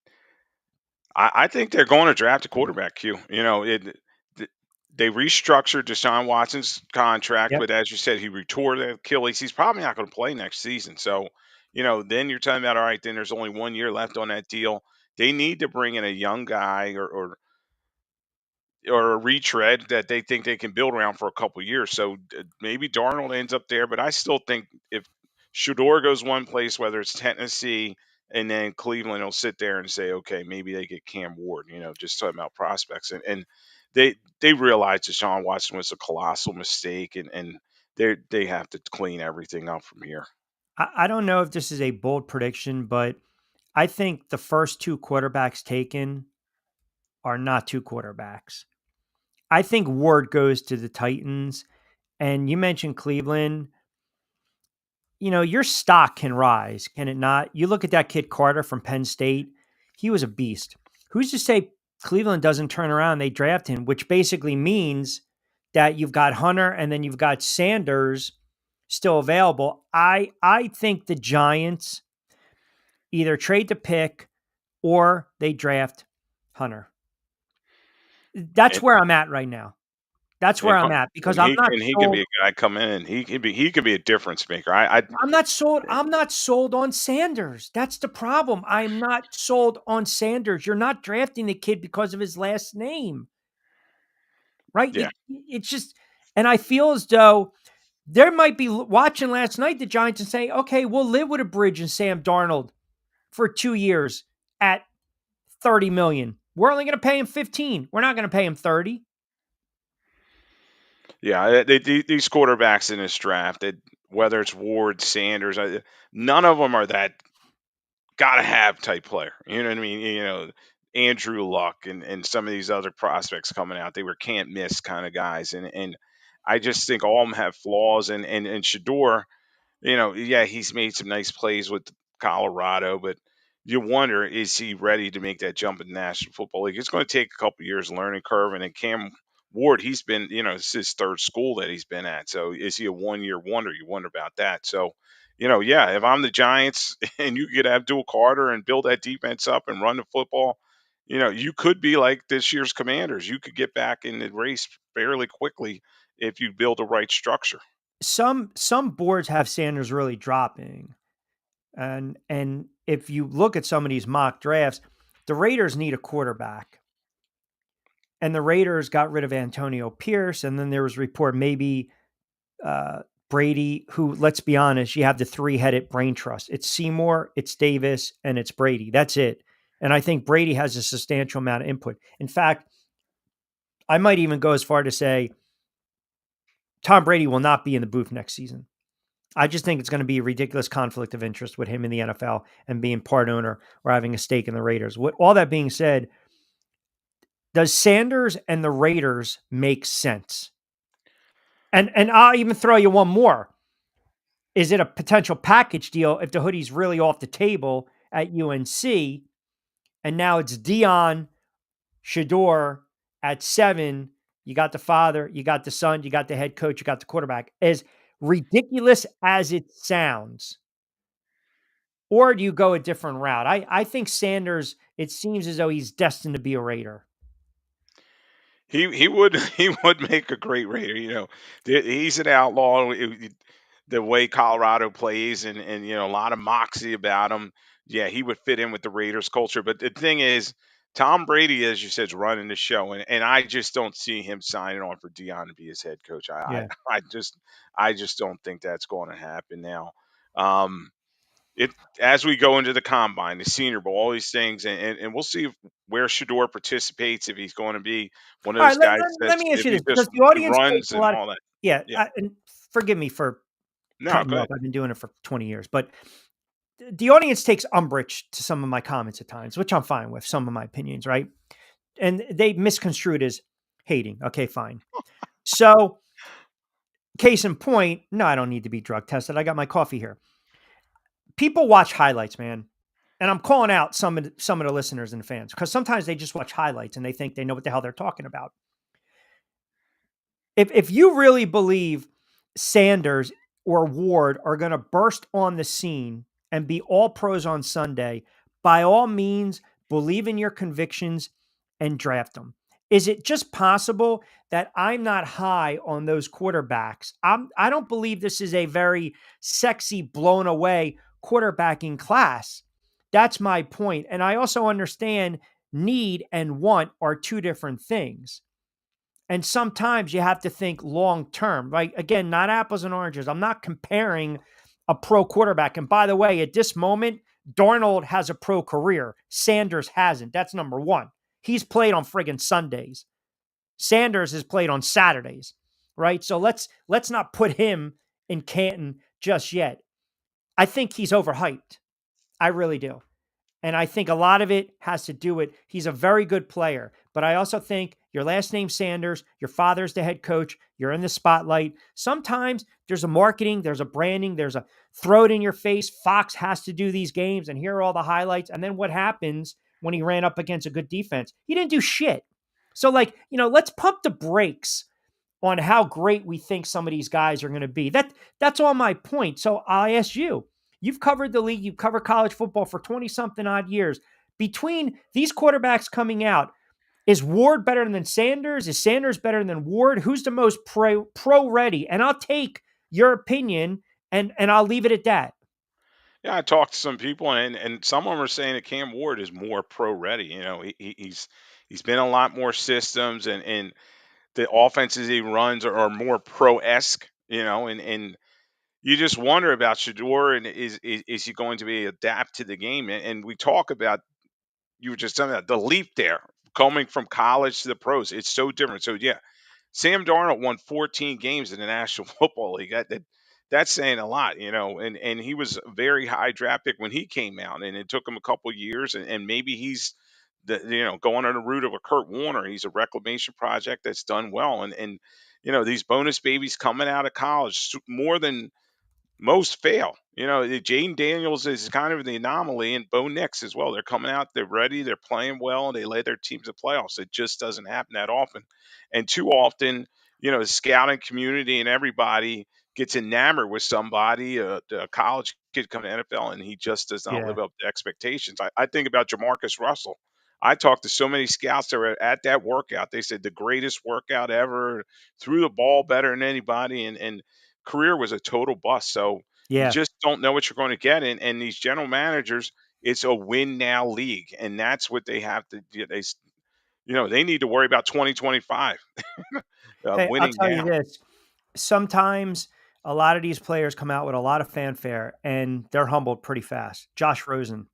I think they're going to draft a quarterback. Q. They restructured Deshaun Watson's contract, Yep. but as you said, he tore the Achilles. He's probably not going to play next season. So, then you're talking about, all right, then there's only 1 year left on that deal. They need to bring in a young guy or a retread that they think they can build around for a couple years. So maybe Darnold ends up there, but I still think if Shador goes one place, whether it's Tennessee and then Cleveland will sit there and say, okay, maybe they get Cam Ward, just talking about prospects. And they realized Deshaun Watson was a colossal mistake, and they have to clean everything up from here. I don't know if this is a bold prediction, but I think the first two quarterbacks taken are not two quarterbacks. I think Ward goes to the Titans. And you mentioned Cleveland. Your stock can rise, can it not? You look at that kid Carter from Penn State. He was a beast. Who's to say Cleveland doesn't turn around? They draft him, which basically means that you've got Hunter and then you've got Sanders still available. I think the Giants either trade the pick or they draft Hunter. That's where I'm at right now. That's where I'm at because I'm not. He can be a guy come in. And he could be a difference maker. I'm not sold. I'm not sold on Sanders. That's the problem. I'm not sold on Sanders. You're not drafting the kid because of his last name, right? Yeah. It's just, and I feel as though there might be watching last night the Giants and saying, "Okay, we'll live with a bridge and Sam Darnold for 2 years at $30 million. We're only going to pay him 15. We're not going to pay him 30." Yeah, these quarterbacks in this draft, whether it's Ward, Sanders, none of them are that gotta have type player. You know what I mean? Andrew Luck and some of these other prospects coming out, they were can't miss kind of guys, and I just think all of them have flaws. And Shador, yeah, he's made some nice plays with Colorado, but you wonder, is he ready to make that jump in the National Football League? It's going to take a couple years learning curve. And then Cam Ward, he's been, it's his third school that he's been at. So is he a 1 year wonder? You wonder about that. So, yeah, if I'm the Giants and you could have Abdul Carter and build that defense up and run the football, you could be like this year's Commanders. You could get back in the race fairly quickly if you build the right structure. Some boards have Sanders really dropping. And if you look at some of these mock drafts, the Raiders need a quarterback. And the Raiders got rid of Antonio Pierce. And then there was a report maybe Brady, who, let's be honest, you have the three-headed brain trust. It's Seymour, it's Davis, and it's Brady. That's it. And I think Brady has a substantial amount of input. In fact, I might even go as far to say Tom Brady will not be in the booth next season. I just think it's going to be a ridiculous conflict of interest with him in the NFL and being part owner or having a stake in the Raiders. With all that being said, Does Sanders and the Raiders make sense? And I'll even throw you one more. Is it a potential package deal if the hoodie's really off the table at UNC and now it's Dion, Shador at 7? You got the father, you got the son, you got the head coach, you got the quarterback. As ridiculous as it sounds, or do you go a different route? I think Sanders, it seems as though he's destined to be a Raider. He would he would make a great Raider. He's an outlaw. The way Colorado plays, and a lot of moxie about him. Yeah, he would fit in with the Raiders culture. But the thing is, Tom Brady, as you said, is running the show, and I just don't see him signing on for Dion to be his head coach. Yeah. I just don't think that's going to happen now. Um, it as we go into the combine, the Senior Bowl, all these things, and we'll see where Shador participates, if he's going to be one of All those right, guys let that's me ask if you he this, because just the audience takes runs a and lot of, all that. yeah, Yeah, and forgive me for no, cutting go you ahead. off. I've been doing it for 20 years, but the audience takes umbrage to some of my comments at times, which I'm fine with, some of my opinions, right? And they misconstrue it as hating. Okay, fine. So, case in point, no, I don't need to be drug tested. I got my coffee here. People watch highlights, man. And I'm calling out some of the listeners and fans, because sometimes they just watch highlights and they think they know what the hell they're talking about. If you really believe Sanders or Ward are going to burst on the scene and be all pros on Sunday, by all means, believe in your convictions and draft them. Is it just possible that I'm not high on those quarterbacks? I don't believe this is a very sexy, blown away quarterbacking class. That's my point. And I also understand need and want are two different things. And sometimes you have to think long term, right? Again, not apples and oranges. I'm not comparing a pro quarterback. And by the way, at this moment, Darnold has a pro career. Sanders hasn't. That's number one. He's played on friggin' Sundays. Sanders has played on Saturdays, right? So let's not put him in Canton just yet. I think he's overhyped. I really do. And I think a lot of it has to do with he's a very good player. But I also think your last name Sanders, your father's the head coach, you're in the spotlight. Sometimes there's a marketing, there's a branding, there's a throw it in your face. Fox has to do these games, and here are all the highlights. And then what happens when he ran up against a good defense? He didn't do shit. So, let's pump the brakes on how great we think some of these guys are going to be. That's all my point. So I ask you, you've covered the league, you've covered college football for 20 something odd years. Between these quarterbacks coming out, is Ward better than Sanders? Is Sanders better than Ward? Who's the most pro ready? And I'll take your opinion and I'll leave it at that. Yeah, I talked to some people, and some of them are saying that Cam Ward is more pro ready. He's been a lot more systems, and the offenses he runs are more pro esque. And you just wonder about Shador, and is he going to be adapt to the game? And we talk about, you were just talking about the leap there, coming from college to the pros. It's so different. So yeah, Sam Darnold won 14 games in the National Football League. That's saying a lot, and he was a very high draft pick when he came out, and it took him a couple years, and maybe he's going on the route of a Kurt Warner. He's a reclamation project that's done well, and these bonus babies coming out of college more than most fail. Jaden Daniels is kind of the anomaly, and Bo Nix as well. They're coming out, they're ready, they're playing well, and they led their teams to playoffs. It just doesn't happen that often. And too often, the scouting community and everybody gets enamored with somebody, a college kid coming to NFL, and he just does not Yeah. live up to expectations. I think about Jamarcus Russell. I talked to so many scouts that were at that workout. They said the greatest workout ever, threw the ball better than anybody, and career was a total bust. So you Yeah. just don't know what you're going to get. And these general managers, it's a win now league, and that's what they have to do. They need to worry about 2025 Hey, I'll winning tell you now. this. Sometimes a lot of these players come out with a lot of fanfare and they're humbled pretty fast. Josh Rosen.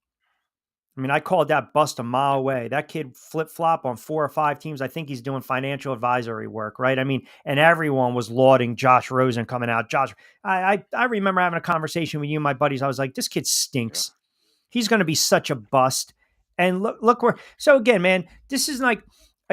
I mean, I called that bust a mile away. That kid flip-flop on 4 or 5 teams. I think he's doing financial advisory work, right? I mean, and everyone was lauding Josh Rosen coming out. I remember having a conversation with you and my buddies. I was like, this kid stinks. He's going to be such a bust. And look where. So again, man, this is like,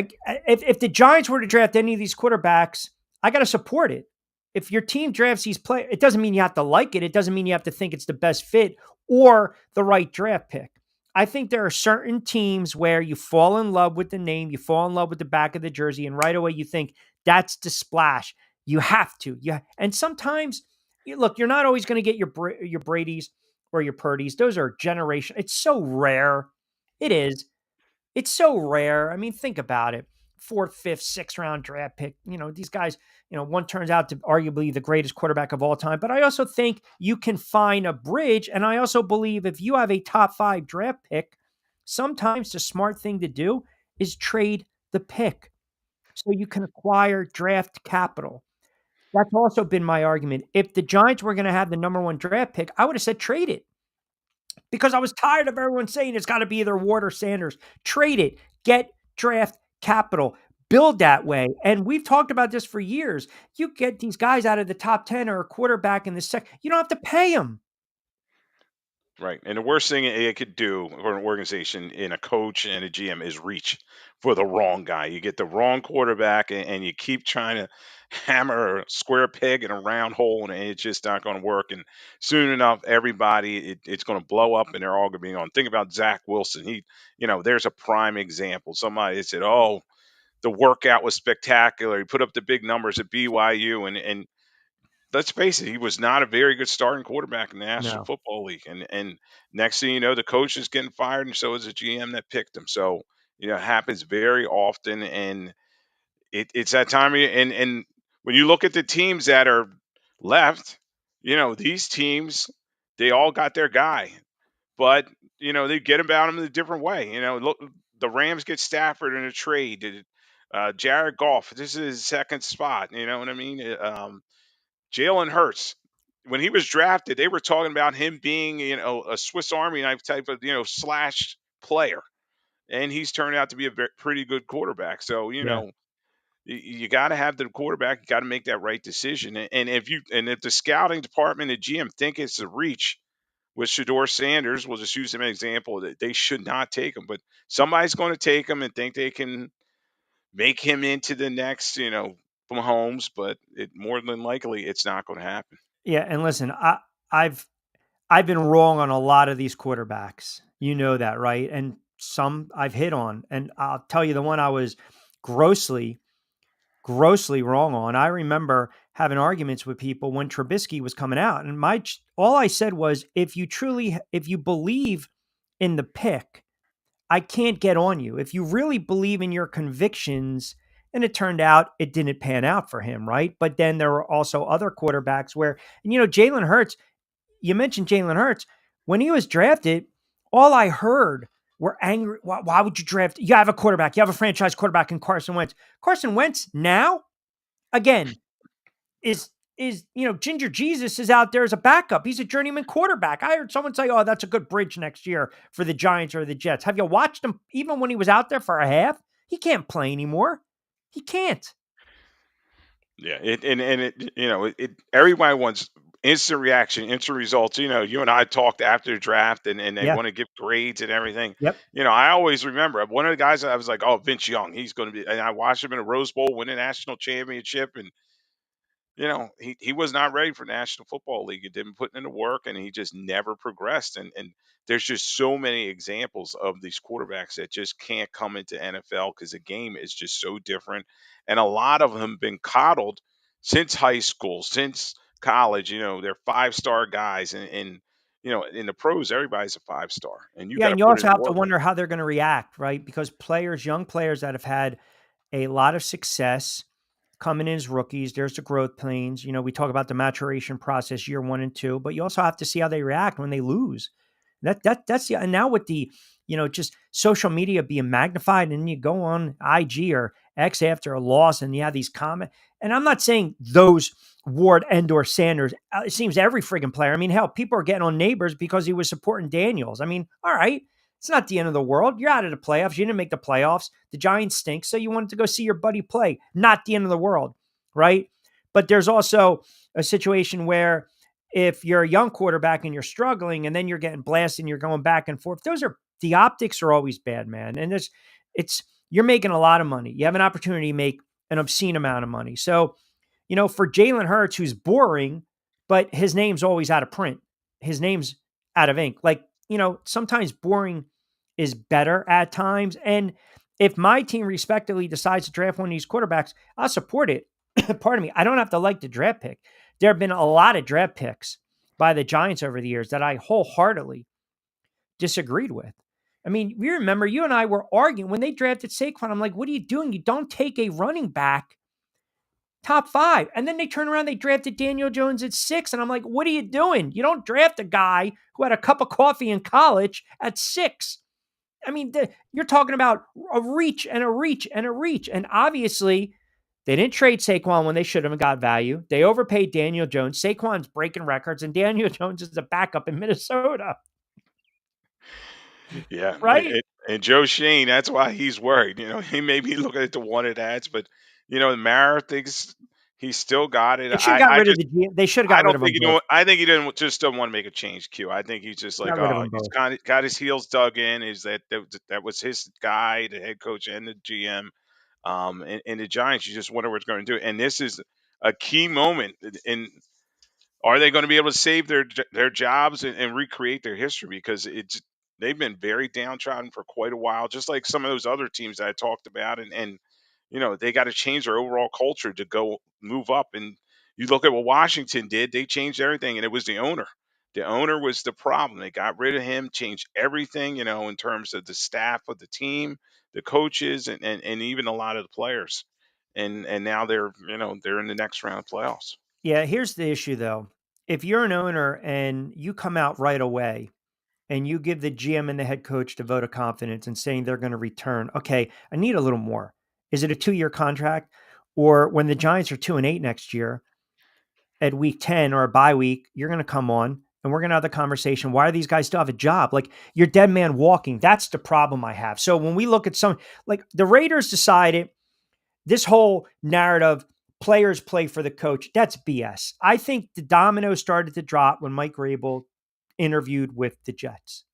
Like, if the Giants were to draft any of these quarterbacks, I got to support it. If your team drafts these players, it doesn't mean you have to like it. It doesn't mean you have to think it's the best fit or the right draft pick. I think there are certain teams where you fall in love with the name, you fall in love with the back of the jersey, and right away you think that's the splash. You have to. Yeah. And sometimes, look, you're not always going to get your Brady's or your Purdy's. Those are generation. It's so rare. It is. It's so rare. I mean, think about it. Fourth, fifth, sixth round draft pick. These guys, one turns out to arguably the greatest quarterback of all time. But I also think you can find a bridge. And I also believe if you have a top 5 draft pick, sometimes the smart thing to do is trade the pick so you can acquire draft capital. That's also been my argument. If the Giants were going to have the number 1 draft pick, I would have said trade it. Because I was tired of everyone saying it's got to be either Ward or Sanders. Trade it. Get draft capital. Build that way. And we've talked about this for years. You get these guys out of the top 10 or a quarterback in the second. You don't have to pay them. Right. And the worst thing it could do for an organization in a coach and a GM is reach for the wrong guy. You get the wrong quarterback and you keep trying to hammer a square peg in a round hole and it's just not going to work. And soon enough, everybody, it's going to blow up and they're all going to be on. Think about Zach Wilson. There's a prime example. Somebody said, oh, the workout was spectacular. He put up the big numbers at BYU and let's face it, he was not a very good starting quarterback in the National No. Football League. And next thing you know, the coach is getting fired, and so is the GM that picked him. So, it happens very often. And it's that time of year. And when you look at the teams that are left, these teams, they all got their guy. But, they get about him in a different way. Look, the Rams get Stafford in a trade. Jared Goff, this is his second spot. You know what I mean? Jalen Hurts, when he was drafted, they were talking about him being, a Swiss Army knife type of, slash player, and he's turned out to be a pretty good quarterback. So, Yeah. you got to have the quarterback. You got to make that right decision. And if the scouting department and GM think it's a reach with Shador Sanders, we'll just use him as an example, that they should not take him, but somebody's going to take him and think they can make him into the next, Mahomes, but more than likely it's not going to happen. Yeah. And listen, I've been wrong on a lot of these quarterbacks. You know that, right? And some I've hit on. And I'll tell you the one I was grossly wrong on. I remember having arguments with people when Trubisky was coming out. And all I said was, if you believe in the pick, I can't get on you. If you really believe in your convictions, and it turned out it didn't pan out for him, right? But then there were also other quarterbacks where, and Jalen Hurts, you mentioned Jalen Hurts. When he was drafted, all I heard were angry. Why would you draft? You have a quarterback. You have a franchise quarterback in Carson Wentz. Carson Wentz now, again, is Ginger Jesus is out there as a backup. He's a journeyman quarterback. I heard someone say, oh, that's a good bridge next year for the Giants or the Jets. Have you watched him even when he was out there for a half? He can't play anymore. He can't. Yeah, everybody wants instant reaction, instant results. You and I talked after the draft, and they Yeah. want to give grades and everything. Yep. I always remember one of the guys I was like, oh, Vince Young, he's going to be, and I watched him in a Rose Bowl win a national championship, and he was not ready for National Football League. He didn't put in the work, and he just never progressed. And there's just so many examples of these quarterbacks that just can't come into NFL because the game is just so different. And a lot of them been coddled since high school, since college. They're 5-star guys, and in the pros, everybody's a 5-star, and you got And to you put also in have to work. wonder how they're going to react, right? Because young players that have had a lot of success coming in as rookies, there's the growth pains. We talk about the maturation process year 1 and 2, but you also have to see how they react when they lose. And now with the, just social media being magnified, and you go on IG or X after a loss and you have these comments. And I'm not saying those Ward and/or Sanders. It seems every friggin' player. I mean, hell, people are getting on Neighbors because he was supporting Daniels. I mean, all right. It's not the end of the world. You're out of the playoffs. You didn't make the playoffs. The Giants stink. So you wanted to go see your buddy play. Not the end of the world, right? But there's also a situation where if you're a young quarterback and you're struggling and then you're getting blasted and you're going back and forth, the optics are always bad, man. And you're making a lot of money. You have an opportunity to make an obscene amount of money. So, for Jalen Hurts, who's boring, but his name's always out of print, his name's out of ink. Like, sometimes boring is better at times. And if my team respectively decides to draft one of these quarterbacks, I'll support it. Pardon me. I don't have to like the draft pick. There have been a lot of draft picks by the Giants over the years that I wholeheartedly disagreed with. I mean, you remember you and I were arguing when they drafted Saquon. I'm like, what are you doing? You don't take a running back top 5. And then they turn around, they drafted Daniel Jones at 6. And I'm like, what are you doing? You don't draft a guy who had a cup of coffee in college at 6. I mean, you're talking about a reach and a reach and a reach. And obviously, they didn't trade Saquon when they should have got value. They overpaid Daniel Jones. Saquon's breaking records, and Daniel Jones is a backup in Minnesota. Yeah. Right? And Joe Shane, that's why he's worried. He may be looking at the wanted ads, but Mara thinks he's still got it. They should have got rid of the GM. They should have I got rid don't of them think both. I think he didn't just don't want to make a change. Q. I think he's just like, Got rid of them he's both. kind of got his heels dug in. Is that was his guy, the head coach and the GM. And the Giants, you just wonder what's going to do. And this is a key moment. And are they going to be able to save their jobs and recreate their history? Because they've been very downtrodden for quite a while, just like some of those other teams that I talked about. And they got to change their overall culture to go move up. And you look at what Washington did; they changed everything, and it was the owner. The owner was the problem. They got rid of him, changed everything, in terms of the staff of the team, the coaches, and even a lot of the players. And now they're in the next round of playoffs. Yeah, here's the issue though. If you're an owner and you come out right away and you give the GM and the head coach the vote of confidence and saying they're going to return, okay, I need a little more. Is it a 2-year contract? Or when the Giants are 2-8 next year at week 10 or a bye week, you're going to come on and we're going to have the conversation. Why are these guys still have a job? Like, you're dead man walking. That's the problem I have. So when we look at like the Raiders decided this whole narrative, players play for the coach, that's BS. I think the domino started to drop when Mike Rabel interviewed with the Jets.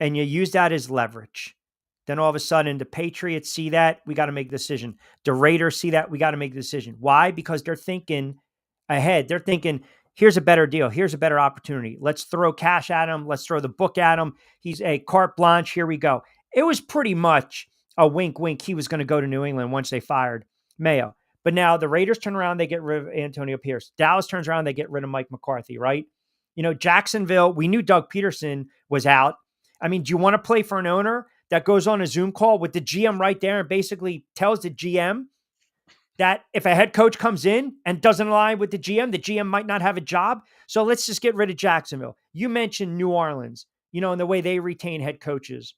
And you use that as leverage. Then all of a sudden, the Patriots see that, we got to make a decision. The Raiders see that, we got to make a decision. Why? Because they're thinking ahead. They're thinking, here's a better deal. Here's a better opportunity. Let's throw cash at him. Let's throw the book at him. He's a carte blanche. Here we go. It was pretty much a wink, wink. He was going to go to New England once they fired Mayo. But now the Raiders turn around, they get rid of Antonio Pierce. Dallas turns around, they get rid of Mike McCarthy, right? Jacksonville, we knew Doug Peterson was out. I mean, do you want to play for an owner that goes on a Zoom call with the GM right there and basically tells the GM that if a head coach comes in and doesn't align with the GM might not have a job? So let's just get rid of Jacksonville. You mentioned New Orleans, and the way they retain head coaches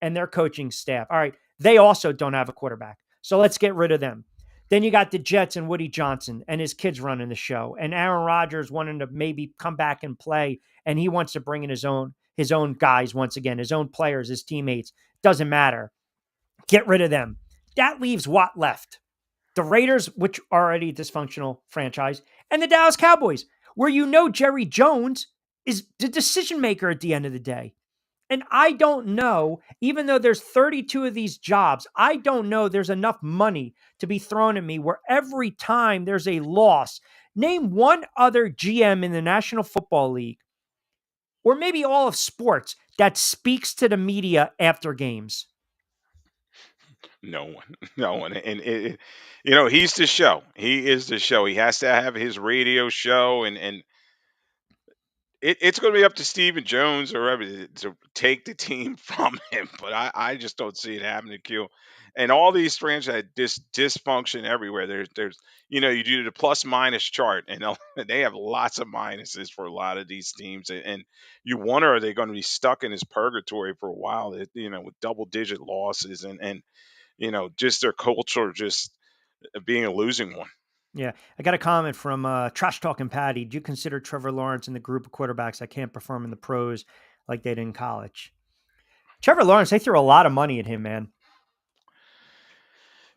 and their coaching staff. All right, they also don't have a quarterback. So let's get rid of them. Then you got the Jets and Woody Johnson and his kids running the show, and Aaron Rodgers wanting to maybe come back and play, and he wants to bring in his own guys once again, his own players, his teammates. Doesn't matter. Get rid of them. That leaves what left? The Raiders, which are already a dysfunctional franchise, and the Dallas Cowboys, where Jerry Jones is the decision maker at the end of the day. And I don't know, even though there's 32 of these jobs, I don't know there's enough money to be thrown at me where every time there's a loss, name one other GM in the National Football League, or maybe all of sports, that speaks to the media after games. No one, no one, and he's the show. He is the show. He has to have his radio show, and it's going to be up to Stephen Jones or whoever to take the team from him. But I just don't see it happening, Q. And all these franchises dysfunction everywhere. There's you do the plus minus chart, and they have lots of minuses for a lot of these teams, and you wonder, are they going to be stuck in this purgatory for a while? With double digit losses and just their culture just being a losing one. Yeah. I got a comment from Trash Talking Patty. Do you consider Trevor Lawrence in the group of quarterbacks that can't perform in the pros like they did in college? Trevor Lawrence, they threw a lot of money at him, man.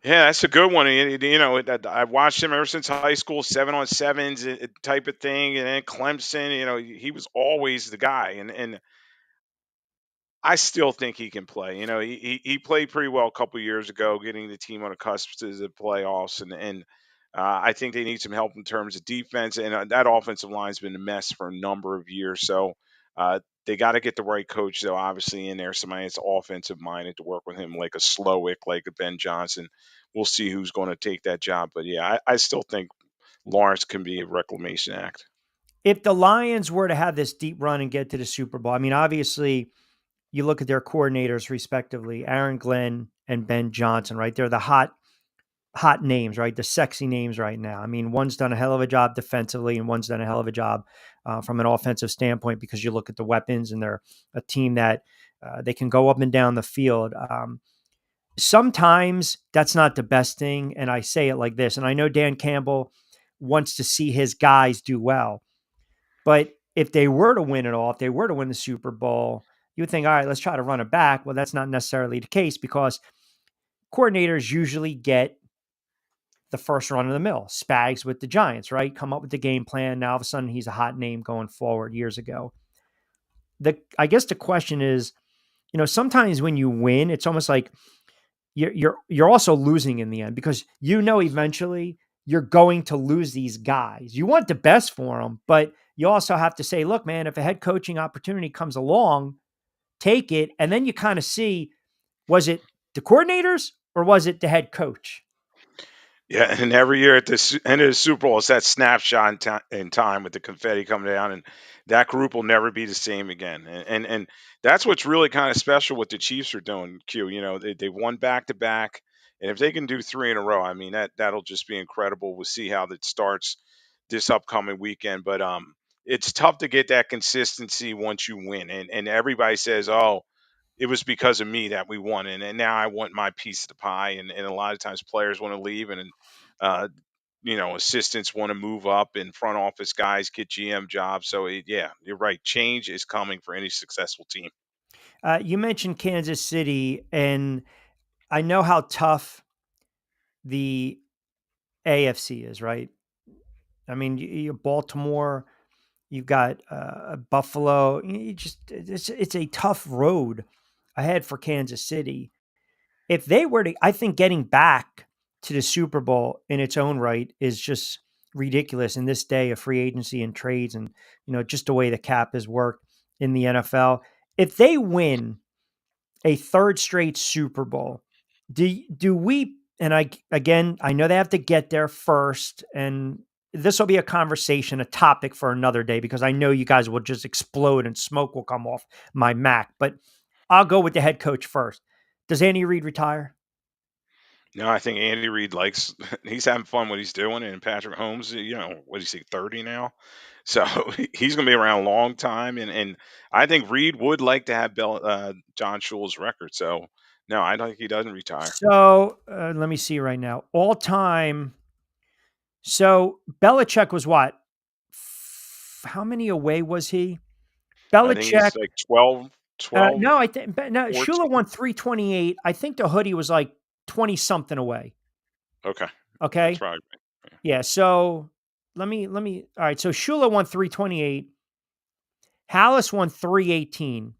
Yeah, that's a good one. I've watched him ever since high school, 7-on-7s type of thing, and then Clemson. He was always the guy, and I still think he can play. He played pretty well a couple years ago, getting the team on a cusp to the playoffs, and I think they need some help in terms of defense. And that offensive line's been a mess for a number of years, so they got to get the right coach, though. Obviously, in there, somebody that's offensive minded to work with him, like a Slowick, like a Ben Johnson. We'll see who's going to take that job, but yeah, I still think Lawrence can be a reclamation act. If the Lions were to have this deep run and get to the Super Bowl, I mean, obviously, you look at their coordinators respectively, Aaron Glenn and Ben Johnson, right? They're the hot names, right? The sexy names right now. I mean, one's done a hell of a job defensively, and one's done a hell of a job from an offensive standpoint, because you look at the weapons, and they're a team that they can go up and down the field. Sometimes that's not the best thing, and I say it like this, and I know Dan Campbell wants to see his guys do well, but if they were to win it all, if they were to win the Super Bowl, you would think, all right, let's try to run it back. Well, that's not necessarily the case, because coordinators usually get the first run of the mill. Spags with the Giants, right? Come up with the game plan. Now all of a sudden he's a hot name going forward years ago. I guess the question is, sometimes when you win, it's almost like you're also losing in the end, because eventually you're going to lose these guys. You want the best for them, but you also have to say, look, man, if a head coaching opportunity comes along, take it. And then you kind of see, was it the coordinators or was it the head coach? Yeah, and every year at the end of the Super Bowl, it's that snapshot in time with the confetti coming down, and that group will never be the same again. And that's what's really kind of special what the Chiefs are doing. Q, they won back to back, and if they can do three in a row, I mean that'll just be incredible. We'll see how that starts this upcoming weekend, but it's tough to get that consistency once you win, and everybody says, oh, it was because of me that we won, and now I want my piece of the pie, and a lot of times players want to leave, and uh, assistants want to move up, and front office guys get GM jobs. So yeah, you're right. Change is coming for any successful team. You mentioned Kansas City, and I know how tough the AFC is, right? I mean, you Baltimore, you've got Buffalo. It's a tough road ahead for Kansas City. If they were to, I think getting back to the Super Bowl in its own right is just ridiculous in this day of free agency and trades, and just the way the cap has worked in the NFL. If they win a third straight Super Bowl, do we? And I know they have to get there first, and this will be a conversation, a topic for another day, because I know you guys will just explode and smoke will come off my Mac. But I'll go with the head coach first. Does Andy Reid retire? No, I think Andy Reid likes he's having fun what he's doing, and Patrick Holmes, what do you say, 30 now? So he's going to be around a long time, and I think Reid would like to have John Shula's record. So no, I don't think he doesn't retire. So let me see right now. All time. So Belichick was what? How many away was he? I think Belichick. he's like 12. No, I think no. 14. Shula won 328. I think the hoodie was like 20 something away. Okay. Okay. That's right. Yeah. So let me. All right. So Shula won 328. Hallis won 318.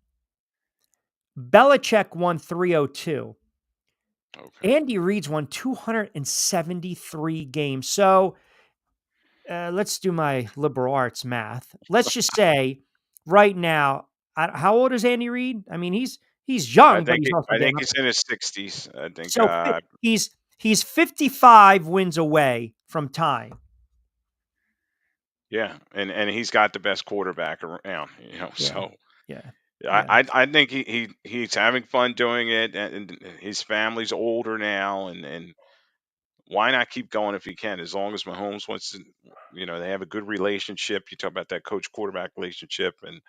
Belichick won 302. Okay. Andy Reid's won 273 games. So let's do my liberal arts math. Let's just say right now, how old is Andy Reid? I mean, he's young, but he's also I think he's in his 60s. I think. so. He's 55 wins away from tying. Yeah, and he's got the best quarterback around. Yeah. So Yeah. I think he's having fun doing it, and his family's older now, and why not keep going if he can, as long as Mahomes wants to, they have a good relationship. You talk about that coach quarterback relationship, and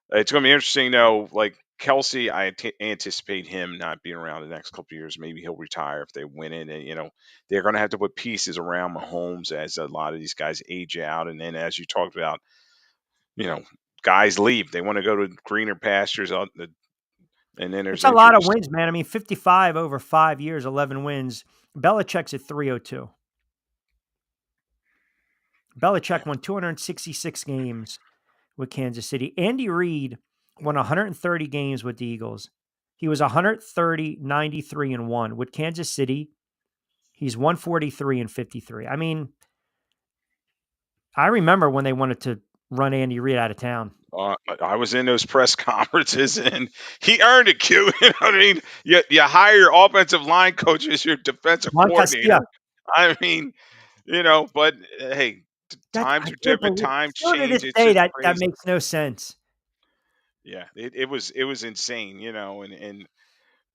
it's going to be interesting though. Like Kelsey, I anticipate him not being around the next couple of years. Maybe he'll retire if they win it, and they're going to have to put pieces around Mahomes as a lot of these guys age out, and then as you talked about, you know, guys leave. They want to go to greener pastures, and then there's It's a lot of injuries. wins, man. I mean, 55 over 5 years, 11 wins. Belichick's at 302. Belichick won 266 games with Kansas City. Andy Reid won 130 games with the Eagles. He was 130, 93, and 1. With Kansas City, he's 143 and 53. I mean, I remember when they wanted to run Andy Reid out of town. I was in those press conferences, and he earned it, Q. You know what I mean? You hire your offensive line coach as your defensive Juan coordinator. Castilla. I mean, but hey, times are different. Times Still to change. this It's day, just that crazy. makes no sense. Yeah, it was insane,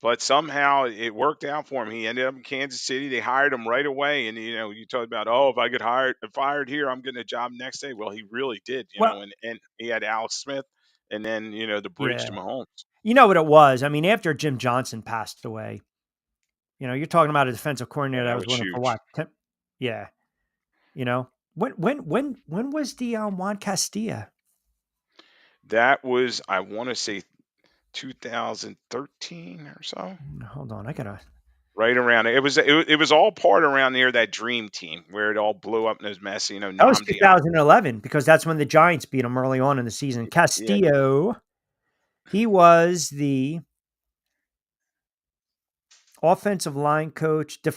but somehow it worked out for him. He ended up in Kansas City. They hired him right away, and you talk about, if I get fired here, I'm getting a job next day. Well, he really did, Well, and he had Alex Smith, and then the bridge to yeah. Mahomes. You know what it was? I mean, after Jim Johnson passed away, you're talking about a defensive coordinator Yeah, that that was was with him for huge. what? Yeah. When was the Juan Castilla? That was, I want to say, 2013 or so. Hold on, I gotta. Right around it. It was all part around there, that dream team where it all blew up and it was messy. That was Nnamdi 2011 because that's when the Giants beat them early on in the season. Castillo, he was the offensive line coach, he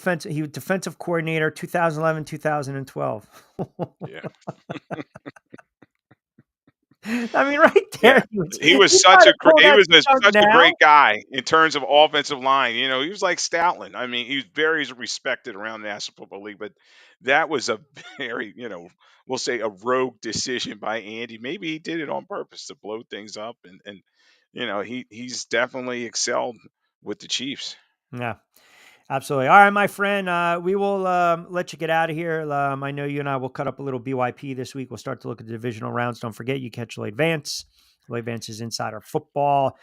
was defensive coordinator 2011, 2012. Yeah. I mean, right there. Yeah. He was such a great guy in terms of offensive line. He was like Stoutland. I mean, he was very respected around the National Football League, but that was a very, we'll say a rogue decision by Andy. Maybe he did it on purpose to blow things up, and he's definitely excelled with the Chiefs. Yeah. Absolutely. All right, my friend, we will let you get out of here. I know you and I will cut up a little BYP this week. We'll start to look at the divisional rounds. Don't forget, you catch Lloyd Vance. Lloyd Vance is Insider Football.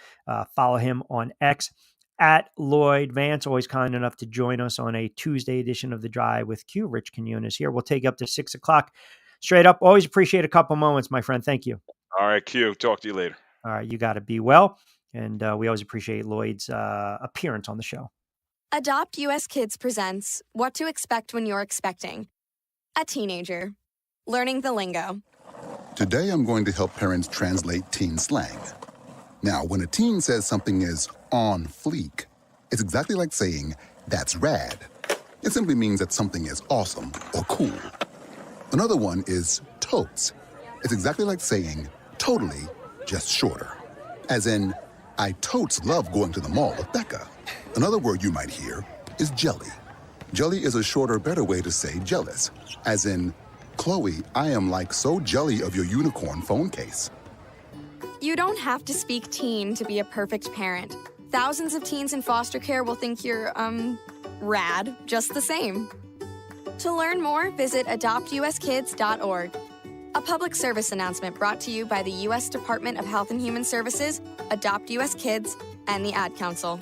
Follow him on X at Lloyd Vance. Always kind enough to join us on a Tuesday edition of The Drive with Q. Rich Quinones here. We'll take you up to 6 o'clock. Straight up. Always appreciate a couple moments, my friend. Thank you. All right, Q. Talk to you later. All right, you got to be well. And we always appreciate Lloyd's appearance on the show. Adopt US Kids presents What to Expect When You're Expecting. A teenager. Learning the lingo. Today I'm going to help parents translate teen slang. Now, when a teen says something is on fleek, it's exactly like saying, that's rad. It simply means that something is awesome or cool. Another one is totes. It's exactly like saying, totally, just shorter. As in, I totes love going to the mall with Becca. Another word you might hear is jelly. Jelly is a shorter, better way to say jealous. As in, Chloe, I am like so jelly of your unicorn phone case. You don't have to speak teen to be a perfect parent. Thousands of teens in foster care will think you're, rad just the same. To learn more, visit adoptuskids.org. A public service announcement brought to you by the U.S. Department of Health and Human Services, Adopt U.S. Kids, and the Ad Council.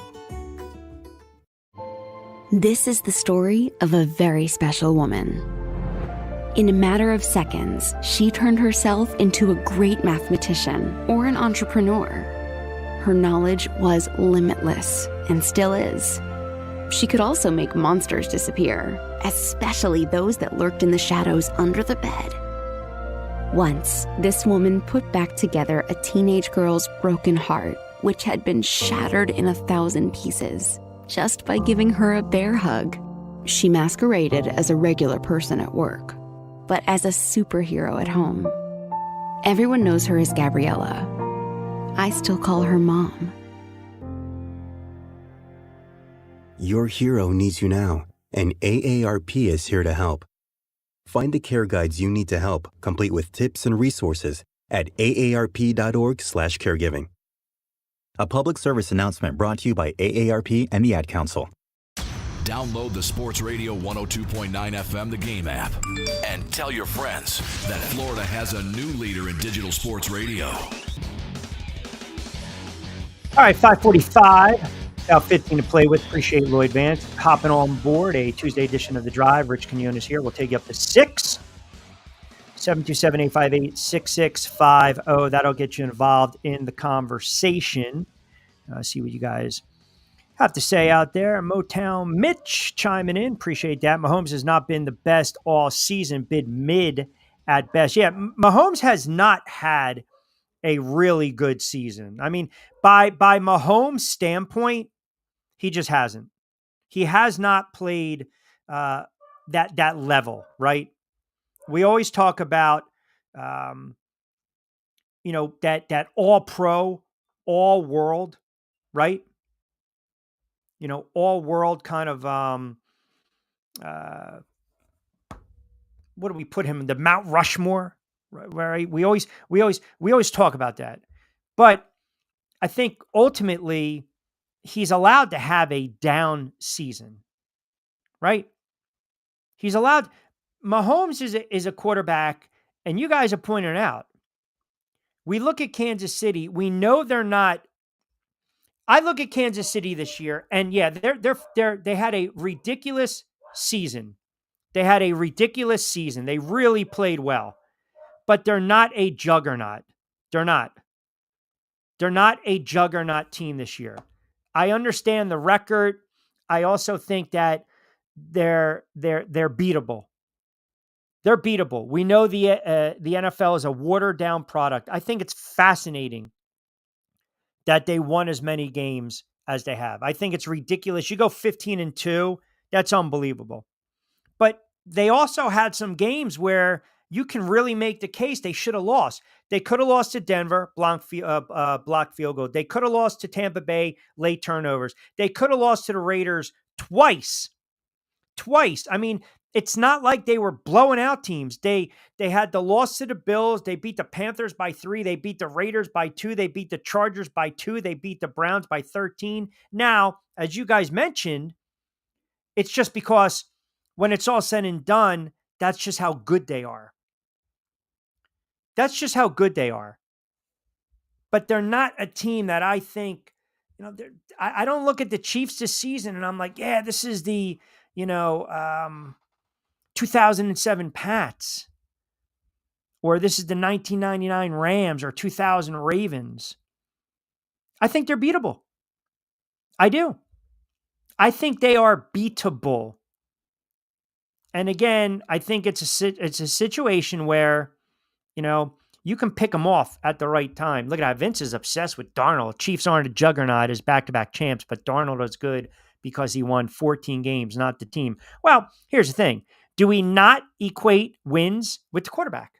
This is the story of a very special woman. In a matter of seconds, she turned herself into a great mathematician or an entrepreneur. Her knowledge was limitless and still is. She could also make monsters disappear, especially those that lurked in the shadows under the bed. Once, this woman put back together a teenage girl's broken heart, which had been shattered in 1,000 pieces, just by giving her a bear hug. She masqueraded as a regular person at work, but as a superhero at home. Everyone knows her as Gabriella. I still call her Mom. Your hero needs you now, and AARP is here to help. Find the care guides you need to help, complete with tips and resources at aarp.org/caregiving. A public service announcement brought to you by AARP and the Ad Council. Download the Sports Radio 102.9 FM The Game app and tell your friends that Florida has a new leader in digital sports radio. All right, 5:45. About 15 to play with. Appreciate Lloyd Vance hopping on board a Tuesday edition of The Drive. Rich Quinones here. We'll take you up to 6. 727-858-6650. That'll get you involved in the conversation. See what you guys have to say out there. Motown Mitch chiming in. Appreciate that. Mahomes has not been the best all season. Been mid at best. Yeah, Mahomes has not had a really good season. I mean, by Mahomes' standpoint, he just hasn't. He has not played that level, right? We always talk about that all pro, all world, right? All world kind of uh, what do we put him in the Mount Rushmore? Right? We always talk about that. But I think ultimately he's allowed to have a down season, right? He's allowed. Mahomes is a quarterback, and you guys have pointed out. We look at Kansas City. We know they're not. I look at Kansas City this year, and yeah, they had a ridiculous season. They had a ridiculous season. They really played well, but they're not a juggernaut. They're not. They're not a juggernaut team this year. I understand the record. I also think that they're beatable. They're beatable. We know the NFL is a watered down product. I think it's fascinating that they won as many games as they have. I think it's ridiculous. You go 15-2, that's unbelievable. But they also had some games where you can really make the case they should have lost. They could have lost to Denver, blocked field goal. They could have lost to Tampa Bay, late turnovers. They could have lost to the Raiders twice. I mean, it's not like they were blowing out teams. They had the loss to the Bills. They beat the Panthers by 3. They beat the Raiders by 2. They beat the Chargers by 2. They beat the Browns by 13. Now, as you guys mentioned, it's just because when it's all said and done, that's just how good they are. That's just how good they are. But they're not a team that I think, I don't look at the Chiefs this season and I'm like, yeah, this is the, 2007 Pats, or this is the 1999 Rams or 2000 Ravens. I think they're beatable. I do. I think they are beatable. And again, I think it's a situation where, you can pick them off at the right time. Look at that. Vince is obsessed with Darnold. Chiefs aren't a juggernaut as back-to-back champs, but Darnold is good because he won 14 games, not the team. Well, here's the thing. Do we not equate wins with the quarterback?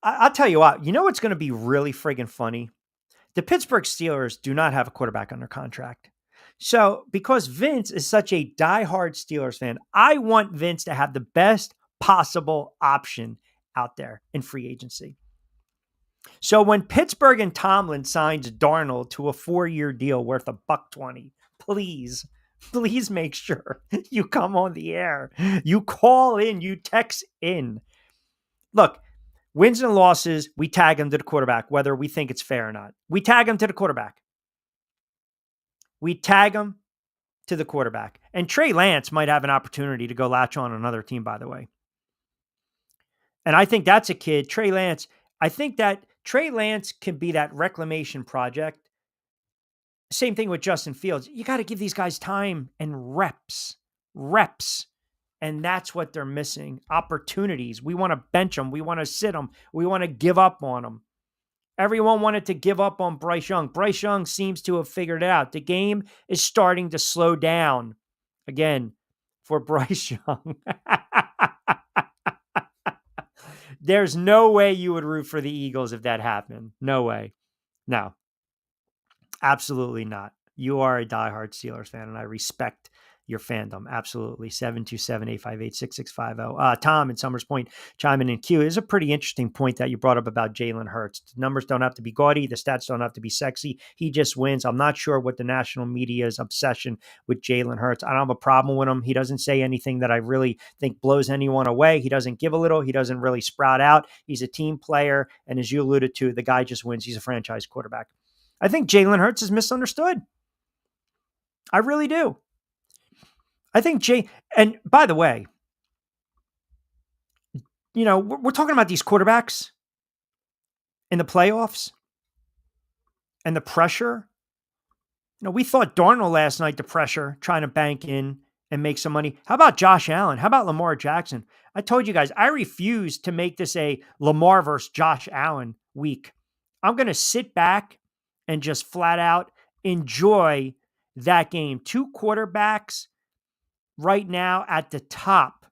I'll tell you what. You know what's going to be really friggin' funny? The Pittsburgh Steelers do not have a quarterback under contract. So because Vince is such a diehard Steelers fan, I want Vince to have the best possible option out there in free agency. So when Pittsburgh and Tomlin signs Darnold to a 4-year deal worth $120, please make sure you come on the air. You call in, you text in. Look, wins and losses, we tag them to the quarterback, whether we think it's fair or not. We tag them to the quarterback. We tag them to the quarterback. And Trey Lance might have an opportunity to go latch on another team, by the way. And I think that's a kid, Trey Lance. I think that Trey Lance can be that reclamation project. Same thing with Justin Fields. You got to give these guys time and reps. And that's what they're missing. Opportunities. We want to bench them. We want to sit them. We want to give up on them. Everyone wanted to give up on Bryce Young. Bryce Young seems to have figured it out. The game is starting to slow down again for Bryce Young. There's no way you would root for the Eagles if that happened. No way. No. Absolutely not. You are a diehard Steelers fan, and I respect your fandom. Absolutely. 727-858-6650. Tom in Summers Point chiming in. Q is a pretty interesting point that you brought up about Jalen Hurts. The numbers don't have to be gaudy. The stats don't have to be sexy. He just wins. I'm not sure what the national media's obsession with Jalen Hurts. I don't have a problem with him. He doesn't say anything that I really think blows anyone away. He doesn't give a little. He doesn't really sprout out. He's a team player. And as you alluded to, the guy just wins. He's a franchise quarterback. I think Jalen Hurts is misunderstood. I really do. I think and by the way, we're talking about these quarterbacks in the playoffs and the pressure. We thought Darnold last night, the pressure, trying to bank in and make some money. How about Josh Allen? How about Lamar Jackson? I told you guys, I refuse to make this a Lamar versus Josh Allen week. I'm going to sit back and just flat out enjoy that game. Two quarterbacks right now at the top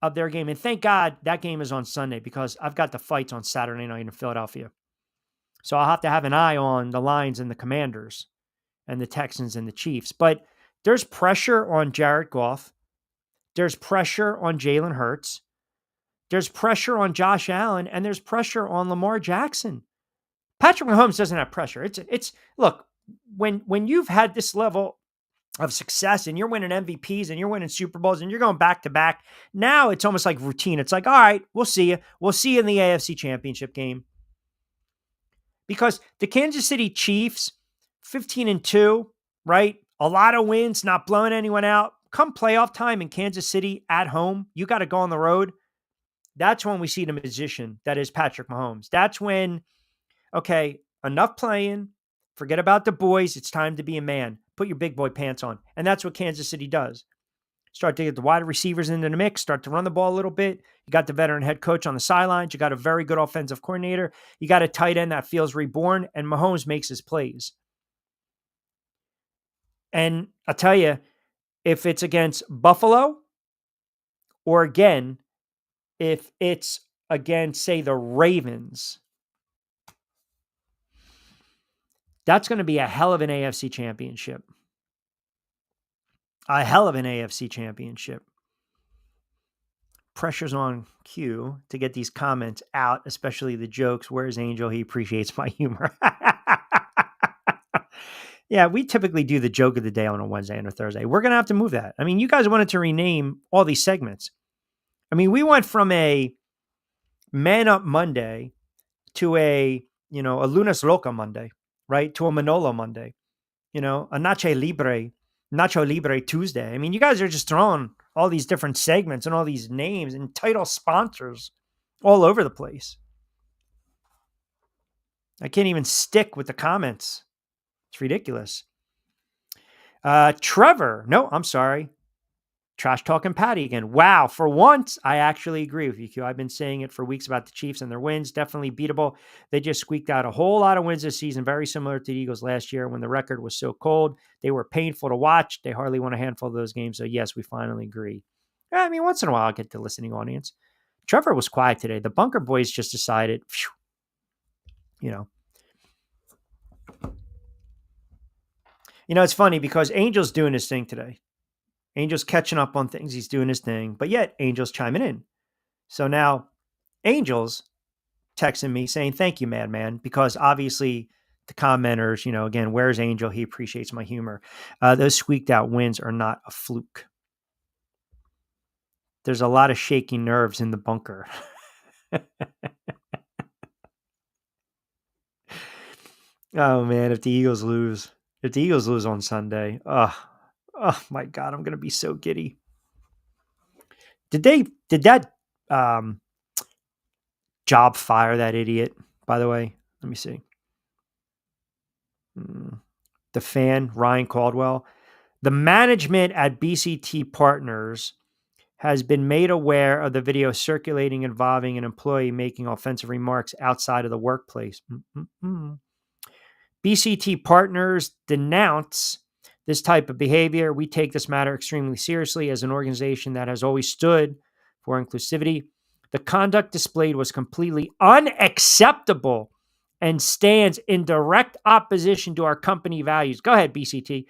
of their game. And thank God that game is on Sunday because I've got the fights on Saturday night in Philadelphia. So I'll have to have an eye on the Lions and the Commanders and the Texans and the Chiefs. But there's pressure on Jared Goff. There's pressure on Jalen Hurts. There's pressure on Josh Allen, and there's pressure on Lamar Jackson. Patrick Mahomes doesn't have pressure. It's look, when you've had this level of success and you're winning MVPs and you're winning Super Bowls and you're going back to back, now it's almost like routine. It's like, all right, we'll see you. We'll see you in the AFC Championship game. Because the Kansas City Chiefs, 15-2, right? A lot of wins, not blowing anyone out. Come playoff time in Kansas City at home, you got to go on the road. That's when we see the magician that is Patrick Mahomes. That's when, okay, enough playing. Forget about the boys. It's time to be a man. Put your big boy pants on. And that's what Kansas City does. Start to get the wide receivers into the mix, start to run the ball a little bit. You got the veteran head coach on the sidelines. You got a very good offensive coordinator. You got a tight end that feels reborn, and Mahomes makes his plays. And I'll tell you, if it's against Buffalo or again, if it's against, say, the Ravens, that's going to be a hell of an AFC championship. A hell of an AFC championship. Pressure's on Q to get these comments out, especially the jokes. Where's Angel? He appreciates my humor. Yeah, we typically do the joke of the day on a Wednesday and a Thursday. We're going to have to move that. I mean, you guys wanted to rename all these segments. I mean, we went from a Man Up Monday to a Lunes Loca Monday, right? To a Manolo Monday, a Nacho Libre Tuesday. I mean, you guys are just throwing all these different segments and all these names and title sponsors all over the place. I can't even stick with the comments. It's ridiculous. Trevor. No, I'm sorry. Trash talking Patty again. Wow. For once, I actually agree with you, Q. I've been saying it for weeks about the Chiefs and their wins. Definitely beatable. They just squeaked out a whole lot of wins this season, very similar to the Eagles last year when the record was so cold. They were painful to watch. They hardly won a handful of those games. So yes, we finally agree. I mean, once in a while, I'll get the listening audience. Trevor was quiet today. The Bunker Boys just decided, it's funny because Angel's doing his thing today. Angel's catching up on things. He's doing his thing, but yet Angel's chiming in. So now Angel's texting me saying, thank you, Madman, because obviously the commenters, again, where's Angel? He appreciates my humor. Those squeaked out wins are not a fluke. There's a lot of shaky nerves in the bunker. Oh man, if the Eagles lose on Sunday, oh my God, I'm going to be so giddy. Did that job fire that idiot, by the way? Let me see. The fan, Ryan Caldwell. The management at BCT Partners has been made aware of the video circulating involving an employee making offensive remarks outside of the workplace. BCT Partners denounce this type of behavior. We take this matter extremely seriously as an organization that has always stood for inclusivity. The conduct displayed was completely unacceptable and stands in direct opposition to our company values. Go ahead, BCT.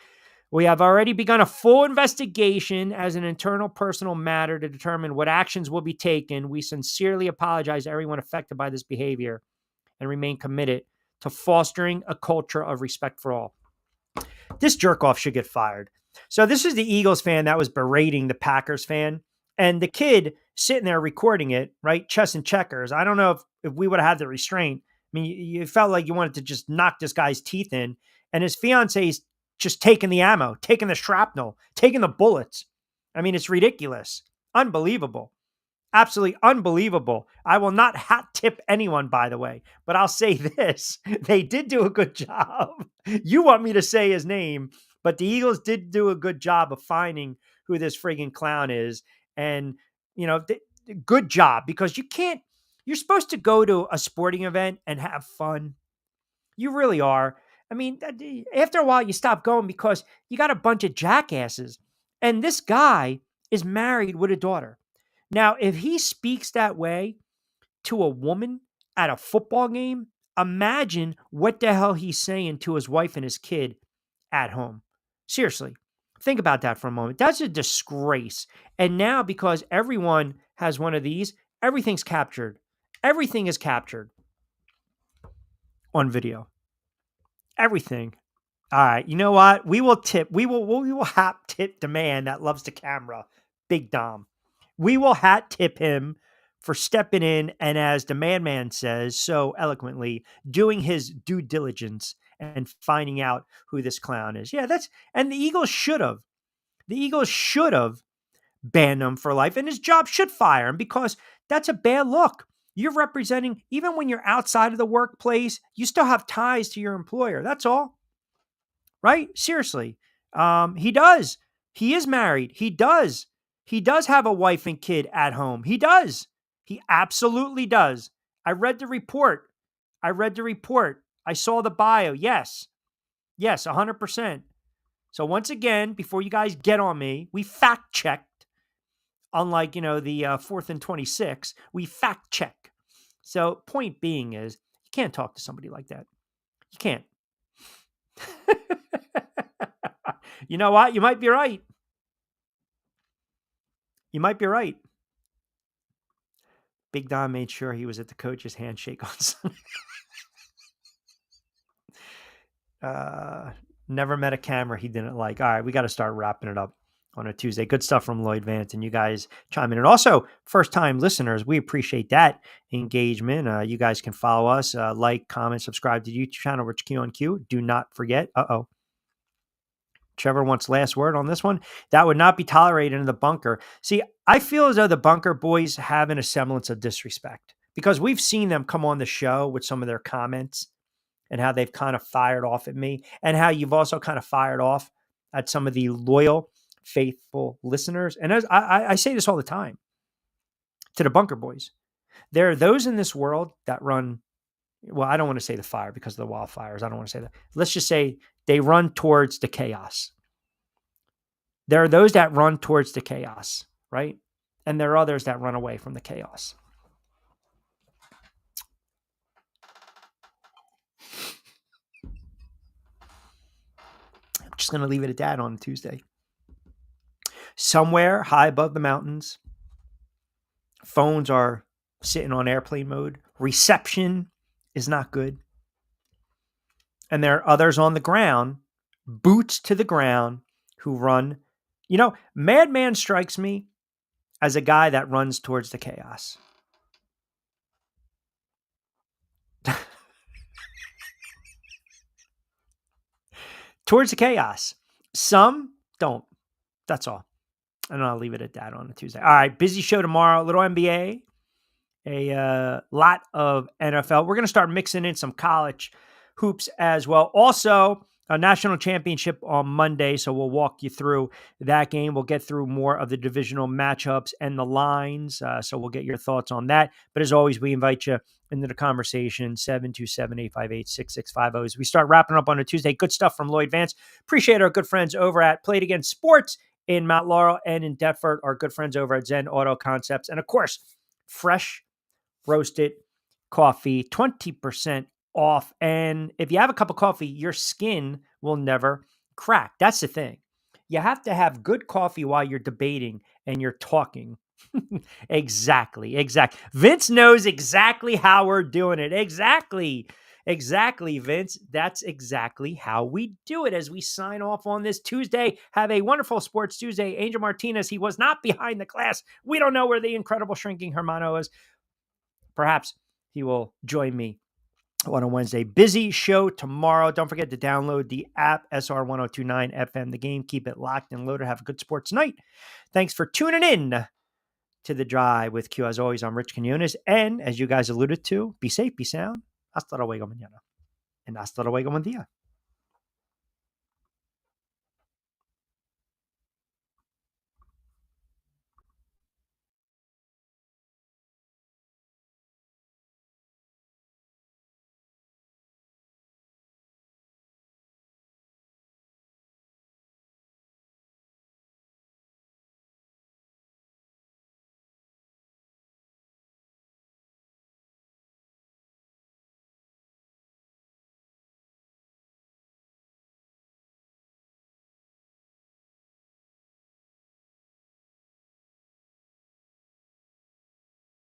We have already begun a full investigation as an internal personal matter to determine what actions will be taken. We sincerely apologize to everyone affected by this behavior and remain committed to fostering a culture of respect for all. This jerk-off should get fired. So this is the Eagles fan that was berating the Packers fan, and the kid sitting there recording it, right? Chess and checkers. I don't know if we would have had the restraint. I mean, you felt like you wanted to just knock this guy's teeth in, and his fiance's just taking the ammo, taking the shrapnel, taking the bullets. I mean, it's ridiculous. Unbelievable. Absolutely unbelievable. I will not hat tip anyone, by the way, but I'll say this. They did do a good job. You want me to say his name, But the Eagles did do a good job of finding who this friggin' clown is. And, good job, because you're supposed to go to a sporting event and have fun. You really are. I mean, after a while, you stop going because you got a bunch of jackasses. And this guy is married with a daughter. Now, if he speaks that way to a woman at a football game, imagine what the hell he's saying to his wife and his kid at home. Seriously, think about that for a moment. That's a disgrace. And now, because everyone has one of these, everything's captured. Everything is captured on video. Everything. All right. You know what? We will hat tip the man that loves the camera, Big Dom. We will hat tip him for stepping in and, as the man says so eloquently, doing his due diligence and finding out who this clown is. Yeah, and the Eagles should have. The Eagles should have banned him for life, and his job should fire him, because that's a bad look. You're representing, even when you're outside of the workplace, you still have ties to your employer. That's all. Right? Seriously. He does. He is married. He does. He does have a wife and kid at home. He does. He absolutely does. I read the report. I saw the bio. Yes. Yes, 100%. So once again, before you guys get on me, we fact checked. Unlike, the 4th and 26, we fact check. So point being is, you can't talk to somebody like that. You can't. You know what? You might be right. You might be right. Big Don made sure he was at the coach's handshake on Sunday. Never met a camera he didn't like. All right, we got to start wrapping it up on a Tuesday. Good stuff from Lloyd Vance, and you guys chime in. And also, first-time listeners, we appreciate that engagement. You guys can follow us, like, comment, subscribe to the YouTube channel, Rich Q on Q. Do not forget. Trevor wants last word on this one. That would not be tolerated in the bunker. See, I feel as though the bunker boys have a semblance of disrespect, because we've seen them come on the show with some of their comments and how they've kind of fired off at me, and how you've also kind of fired off at some of the loyal, faithful listeners. And as I say this all the time to the bunker boys, there are those in this world that run, well, I don't want to say the fire because of the wildfires. I don't want to say that. Let's just say they run towards the chaos. There are those that run towards the chaos, right? And there are others that run away from the chaos. I'm just going to leave it at that on Tuesday. Somewhere high above the mountains, phones are sitting on airplane mode. Reception is not good. And there are others on the ground, boots to the ground, who run. Madman strikes me as a guy that runs towards the chaos. Towards the chaos. Some don't. That's all. And I'll leave it at that on a Tuesday. All right, busy show tomorrow. A little NBA, a lot of NFL. We're going to start mixing in some college hoops as well. Also, a national championship on Monday, so we'll walk you through that game. We'll get through more of the divisional matchups and the lines, so we'll get your thoughts on that. But as always, we invite you into the conversation, 727-858-6650. As we start wrapping up on a Tuesday, good stuff from Lloyd Vance. Appreciate our good friends over at Play It Again Sports in Mount Laurel and in Deptford, our good friends over at Zen Auto Concepts. And of course, fresh roasted coffee, 20% off. And if you have a cup of coffee, your skin will never crack. That's the thing. You have to have good coffee while you're debating and you're talking. Exactly. Vince knows exactly how we're doing it. Exactly, Vince. That's exactly how we do it as we sign off on this Tuesday. Have a wonderful Sports Tuesday. Angel Martinez, he was not behind the glass. We don't know where the incredible Shrinking Hermano is. Perhaps he will join me on a Wednesday. Busy show tomorrow. Don't forget to download the app, SR 1029 FM, the game. Keep it locked and loaded. Have a good sports night. Thanks for tuning in to The Drive with Q. As always, I'm Rich Quinones. And as you guys alluded to, be safe, be sound. Hasta luego mañana. And hasta luego buen día.